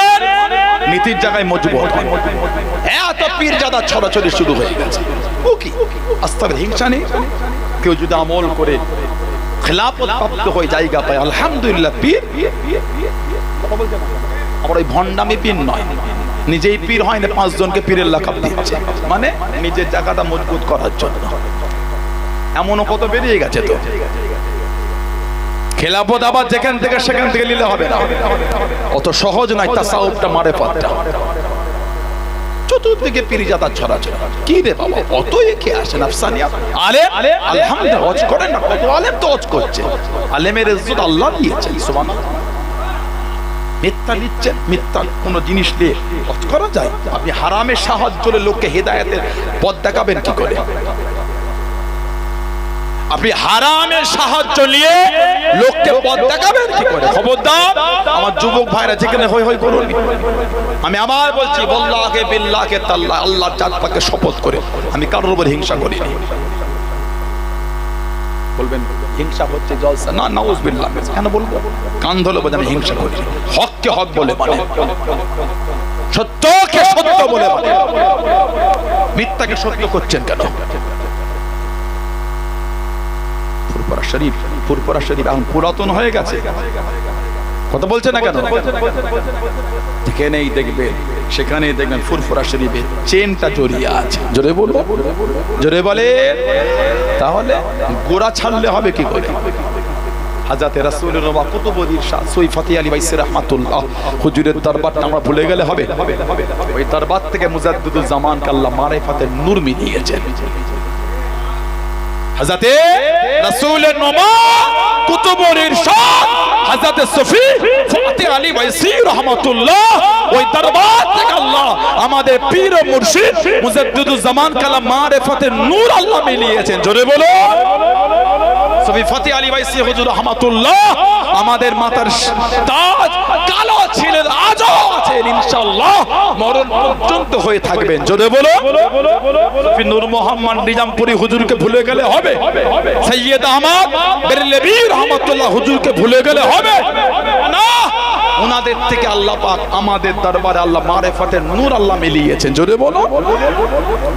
নীতির জায়গায় মজবুত। এত পীরজাদা ছড়াছড়ি শুরু হয়ে গেছে। ও কি আস্তার হিংসা নেই? কেউ যদি আমল করে খেলাফত প্রাপ্ত হয়ে জায়গা পায়, আলহামদুলিল্লাহ পীর। আবার ওই ভণ্ডামি পীর নয়, নিজেই পীর হয় না, 5 জনকে পীরের লাকাব দিচ্ছে, মানে নিজের জায়গাটা মজবুত করার জন্য। এমনও কত বেরিয়ে গেছে। তো খেলাফত আবার যেখান থেকে সেখান থেকে নিলে হবে না, অত সহজ নয়। তাসাউফটা মারেফতটা, চতুর্দিকে পীরজাদা ছড়াছড়ি। কি রে বাবা, অত একে আসে নাফসানিয়াত। আলেম আলহামদুলিল্লাহ ওয়াজ করেন না, কত আলেম তো ওয়াজ করছে। আলেমের ইজ্জত আল্লাহ দিয়েছেন, সুবহানাল্লাহ। মিথ্যা নিচ্ছেন, মিথ্যা কোন জিনিস দিয়ে ওয়াজ করা যায়? আপনি হারামের সাহায্য করে লোককে হেদায়েতের পথ দেখাবেন কি করে? আপনি হারামের সাহায্য নিয়ে লোককে পথ দেখাবেন কি করে? খবরদার আমার যুবক ভাইরা যেখানে হই হই করুন। আমি আবার বলছি, বল্লাহে বিল্লাহে তাল্লাহ, আল্লাহর জাত পাকে শপথ করে আমি কারোর উপর হিংসা করিনি। বলবেন হিংসা হচ্ছে জলসা, না নাউজুবিল্লাহ। কেন বলবো? কান ধরে বলে আমি হিংসা করি, হককে হক বলে মানে, সত্যকে সত্য বলে মানে, মিথ্যাকে সত্য করছেন কেন? ফুরফুরা শরীফ এখন পুরাতন হয়ে গেছে, কথা বলছে না কেন? যেখানেই দেখবেন সেখানেই দেখবেন ফুরফুরা শরীফে চেনটা জড়িয়ে আছে। জোরে বলবো, জোরে বলে। তাহলে গোড়া ছাড়লে হবে কি করে? হাজরাতে রাসূলুল্লাহ ওয়া কুতুবুল ইরশাদ সৈয়দ ফতেহ আলী বাইসি রাহমাতুল্লাহ হুজুরের দরবারটা আমরা ভুলে গেলে হবে? ওই দরবার থেকে মুজাদ্দিদুল জামান কে আল্লাহ মারিফাতের নূর মিলিয়েছেন। হযরতে রাসূলের নোমা কুতুবুল ইরশাদ হযরতে সফি ফতেহ আলী বাইসি রাহমাতুল্লাহ ওই দরবার থেকে আল্লাহ আমাদের পীর ও মুর্শিদ মুজাদ্দিদুল জামান কে আল্লাহ মারিফাতের নূর আল্লাহ মিলিয়েছেন। জোরে বলো। সফি ফতেহ আলী বাইসি হুজুর রাহমাতুল্লাহ আমাদের মাথার তাজ, কালো ছিলেন, আজও আছেন, ইনশাআল্লাহ মরণ পর্যন্ত হয়ে থাকবেন। জোরে বলো। সফি নূর মোহাম্মদ নিজামপুরি হুজুরকে ভুলে গেলে হবে? সৈয়দ আহমদ বেরেলভী রাহমাতুল্লাহ হুজুরকে ভুলে গেলে হবে না। ওনাদের থেকে আল্লাহ পাক আমাদের দরবারে আল্লাহ মারিফাতের নূর আল্লাহ মিলিয়েছেন। জোরে বলো।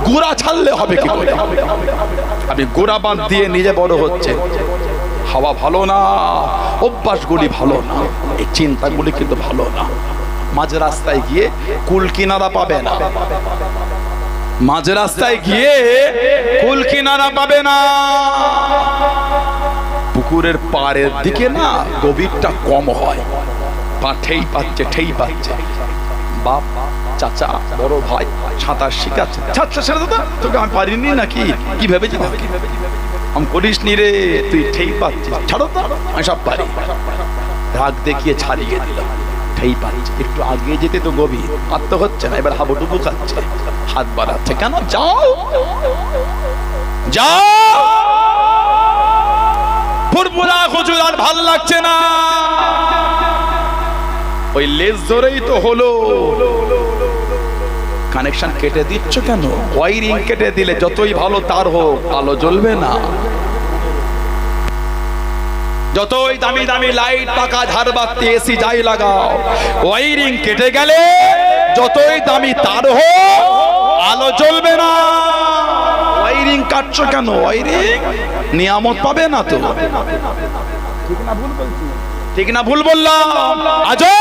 গোড়া ছাড়লে হবে কি করে? আমি গোড়া বাঁধ দিয়ে নিজে বড় হচ্ছে, হাওয়া ভালো না, অভ্যাসগুলি ভালো না, এই চিন্তাগুলি কিন্তু ভালো না। মাঝ রাস্তায় গিয়ে কুল কিনারা পাবে না, মাঝ রাস্তায় গিয়ে কুল কিনারা পাবে না। পুকুরের পাড়ের দিকে না গভীরটা কম হয়, পা ঠেই পাচ্ছে, ঠেই পাচ্ছে। বাপ, চাচা, বড় ভাই সাঁতার শিখাচ্ছে, তোকে আমি পারিনি নাকি, কি ভেবেছি আমি করিস নি রে, তুই ঠেই পাচ্ছিস, ছাড়ো তো, আমি সব পারি। রাগ দেখিয়ে ছাড়িয়ে দিল, ঠেই পাচ্ছে, একটু আগে যেতে তো গভীর, আর তো হচ্ছে না, এবার হাবুডুবু খাচ্ছে, হাত বাড়াচ্ছে, কেন? যাও যাও, ফুরফুরা হুজুর আর ভাল লাগছে না, ওই লেজ ধরেই তো হলো। কানেকশন কেটে দিচ্ছ কেন? ওয়ারিং কেটে দিলে যতই ভালো তার হোক, আলো জ্বলবে না। যতই দামি দামি লাইট, পাকা, ঝাড়বাতি, এসি যাই লাগাও, ওয়ারিং কেটে গেলে যতই দামি তার হোক, আলো জ্বলবে না। ওয়ারিং কাটছো কেন? ওয়ারিং নিয়ামত পাবে না তো। ঠিক না ভুল বলছি? ঠিক না ভুল বললাম? আজও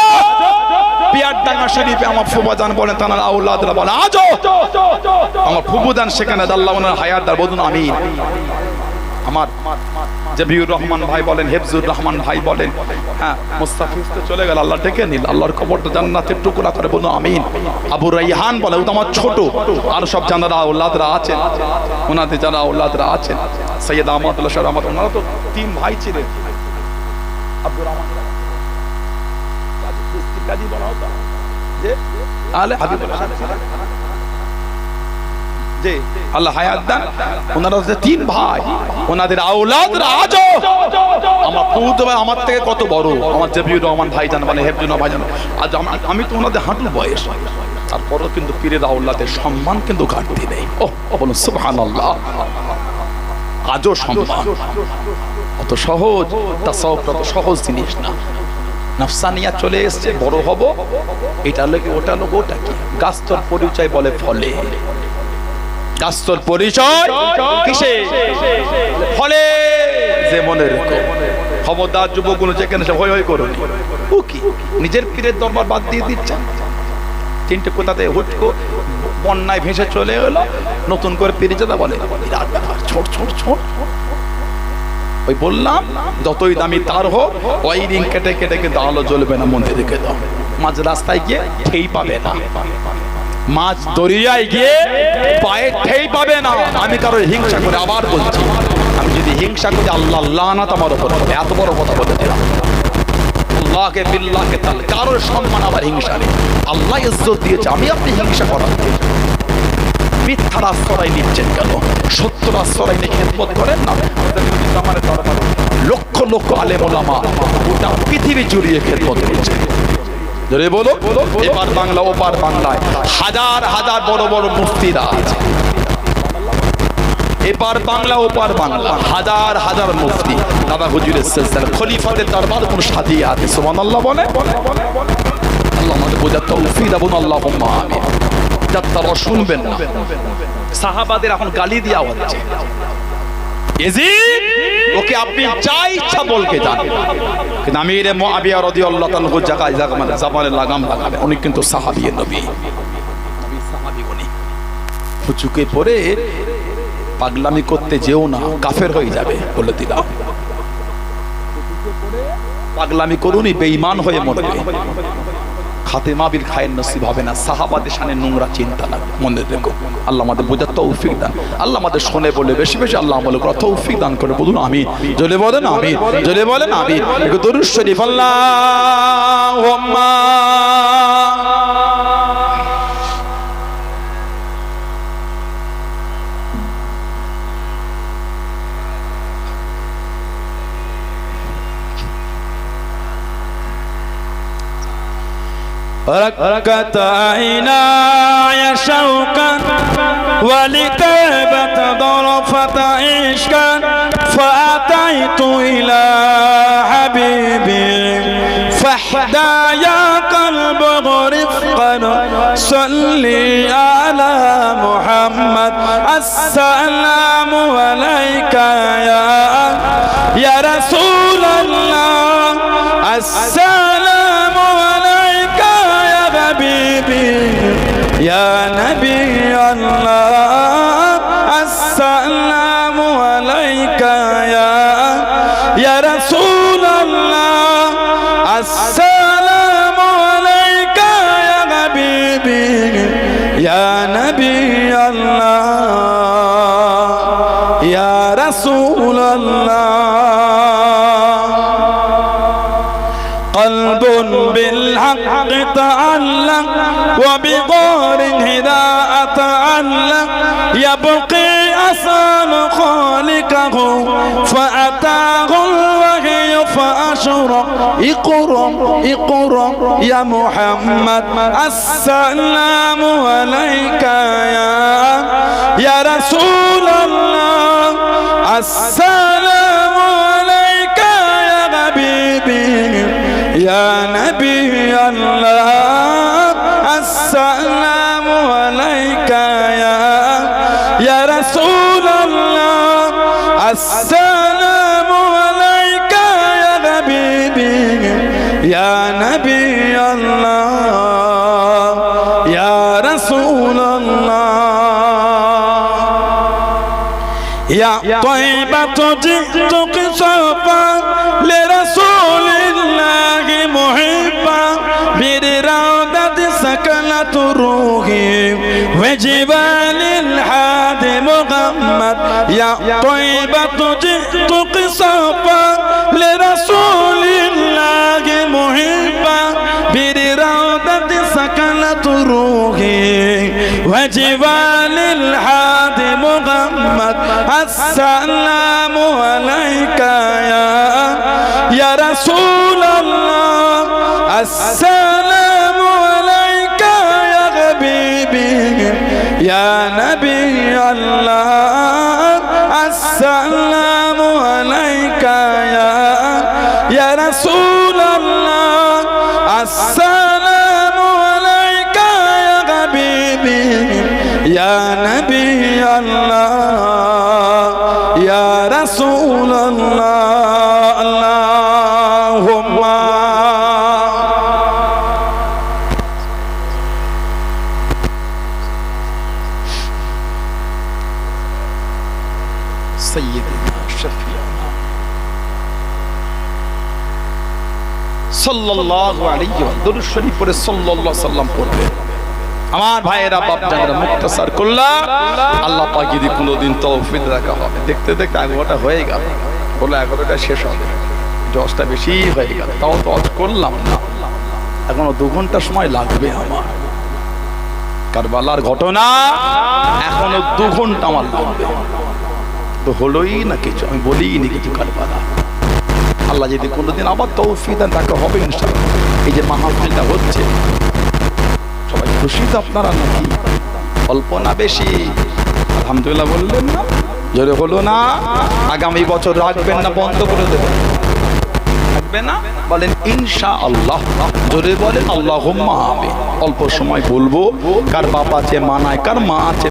পিয়ারডাঙ্গা শরীফে আমার ফুফাজান বলেন, তার আউলাদরা বলে আজও আমার ফুফুজান সেখানে আল্লাহ ওনার হায়াতদার বলুন আমিন। আমার জাবিউর রহমান ভাই বলেন, হেফজুর রহমান ভাই বলেন, হ্যাঁ মুস্তাফিজ তো চলে গেল, আল্লাহ ডেকে নিল, আল্লাহর কবরটা জান্নাতের টুকরা করে বলুন আমিন। আবু রাইহান বলে, ও তো আমার ছোট, আর সব জানারা আউলাদরা আছেন, ওনাদের যারা আউলাদরা আছেন, সৈয়দ আহমদুল্লাহ শাহ রহমান, ওনারা তো 3 ভাই ছিলেন। আব্দুর রহমান কাজী বলা হতো যে আলে হাবিবুল্লাহ যে আল্লাহ হায়াত দান, ওনারা 3 ভাই, ওনাদের আওলাদরা আজও আমার পুত ভাই আমার থেকে কত বড়, আমার জাবিউর রহমান ভাইজান মানে হেফজুর রহমান ভাইজান, আজ আমি তো ওনাদের হাঁটু বয়স, তারপরও কিন্তু পীরের আওলাদের সম্মান কিন্তু ঘাটতি নেই। ও বলুন সুবহানাল্লাহ। আজও সম্মান অত সহজ, তাসাউফ অত সহজ জিনিস না। নফসানিয়া চলে এসছে, বড় হব, এটা লোক ওটা লোক, ওটা কি গাছতর পরিচয় বলে ফলে, গাছতর পরিচয় কিসে? ফলে। যে মনে রেখো, খবরদার যুবকগুলো যেখানে হই হই করুন, ও কি নিজের পীরের দরবার বাদ দিয়ে দিচ্ছেন। 3টে কোথাতে হুটকো বন্যায় ভেসে চলে এলো, নতুন করে পীরে যেতে বলে ছোট ছোট ছোট। ওই বললাম যতই দামি তার হোক, ওয়ারিং কেটে কেটে কিন্তু আলো জ্বলবে না, মনে রেখে দাও। মাঝ রাস্তায় গিয়ে ঠেই পাবে না, মাছ দরিয়ায় গিয়ে পায়ে ঠেই পাবে না। আমি কারোর হিংসা করে, আবার বলছি, আমি যদি হিংসা করি আল্লাহ লানাত আমার উপর হবে। এত বড় কথা বলে দিলাম, আল্লাহকে বিল্লাহকে তাআলা কারোর সম্মান আবার হিংসা নেই। আল্লাহ ইজ্জত দিয়েছে, আমি আপনি হিংসা করার মিথ্যার আশ্রয় নিচ্ছেন কেন? সত্যর আশ্রয় নিয়ে খেদমত করেন না। লক্ষ লক্ষ আলেম ওলামা গোটা পৃথিবী জুড়িয়ে খেদমত করছে। জোরে বলো। এপার বাংলা ওপার বাংলায় হাজার হাজার বড় বড় মুফতিরা আছে, এপার বাংলা ওপার বাংলা, হাজার হাজার মুফতি দাদা হুজুরের সিলসিলা খলিফাদের দরবার কোন সাজিয়ে আছে। সুবহানাল্লাহ বলে। আল্লাহ আমাদের বোঝার তৌফিক দাও, আল্লাহুম্মা আমিন। যাত্রা শুনবেন না, সাহাবাদের এখন গালি দেওয়া হচ্ছে। ওকে আপনি যা ইচ্ছা বলকে যান, কিন্তু আমির মুআবিয়া রাদিয়াল্লাহু তাআলা জায়গায় জামানে লাগাম লাগাবে। উনি কিন্তু সাহাবী নবী, সাহাবী উনি। হুজুকে পড়ে পাগলামি করতে যেও না, কাফের হয়ে যাবে বলে দিলাম। পাগলামি করুনি, বেঈমান হয়ে মরবে, খাতেমা বিল খায়ের নসিব হবে না। সাহাবাদের শানে নোংরা চিন্তা না, মনে রেখো। আল্লাহ আমাদের বোঝার তৌফিক দান, আল্লাহ আমাদের শুনে বলে বেশি বেশি আল্লাহ আমল করার তৌফিক দান করে। বলুন আমিন, জোরে বলেন আমিন, জোরে বলেন আমিন। একটু দরুদ শরীফ আল্লাহুম্মা ركت عيناي شوقا ولتابت ضرفة عشقا فأتيت إلى حبيبي فاحدايا قلب رفقا صلي على محمد السلام عليك يا رسول الله السلام عليك يا حبيبي يا نبي الله السلام عليك يا رسول الله السلام عليك يا حبيبي يا نبي الله يا رسول الله قلب بالحق تعلق وبغار الهداء تعلق يبقي أصال خالقه فأتاه الوحي فأشرق اقرأ اقرأ يا محمد السلام عليك يا رسول الله السلام عليك يا حبيبي يا نبي الله السلام عليك يا رسول الله السلام عليك يا حبيبي يا نبي الله يا رسول الله يا طيبة جئتك صفا لرسول الله محبا بالروضة سكنت روحي وجبال الحاد محمد يا طيبة جئتك صفا لرسول الله محبا بالروضة سكنت روحي وجبال الحاد محمد السلام عليك يا رسول الله السلام عليك يا حبيبي يا نبي الله السلام عليك يا رسول الله السلام عليك يا حبيبي يا نبي الله يا رسول الله اللهم سيدنا شفيعنا সাল্লাল্লাহু আলাইহি ওয়া দরুদ শরীফ পড়ে সাল্লাল্লাহু আলাইহি সাল্লাম পড়বে। আমার ভাইয়েরা বাপজানেরা মুক্তাসার করলা, আল্লাহ পাক যদি কোনোদিন তৌফিক রাখা হবে। দেখতে দেখতে 11টা হয়ে গেল, বলে 11টা শেষ হবে, 10টা বেশি হয়ে গেল, তাও তো আজ করলাম না, এখনো 2 ঘন্টা সময় লাগবে আমার। কারবালার ঘটনা এখনো 2 ঘন্টা আমার লাগবে, তো হলোই না কিছু, আমি বলিনি কিছু কারবালা। আল্লাহ যদি কোনোদিন আবার তৌফিক দেন তাকে হবে ইনশাআল্লাহ। এই যে মাহফিলটা হচ্ছে, সবাই খুশি তো আপনারা নাকি? অল্প না বেশি? আলহামদুলিল্লাহ বললেন না? জোরে হলো না? আগামী বছর রাখবেন না বন্ধ করে দেবেন? রাখবে না? বলেন ইনশাআল্লাহ। জোরে বলেন আল্লাহুম্মা আমিন। অল্প সময় বলবো। কার বাপ আছে, মা নাই, কার মা আছে,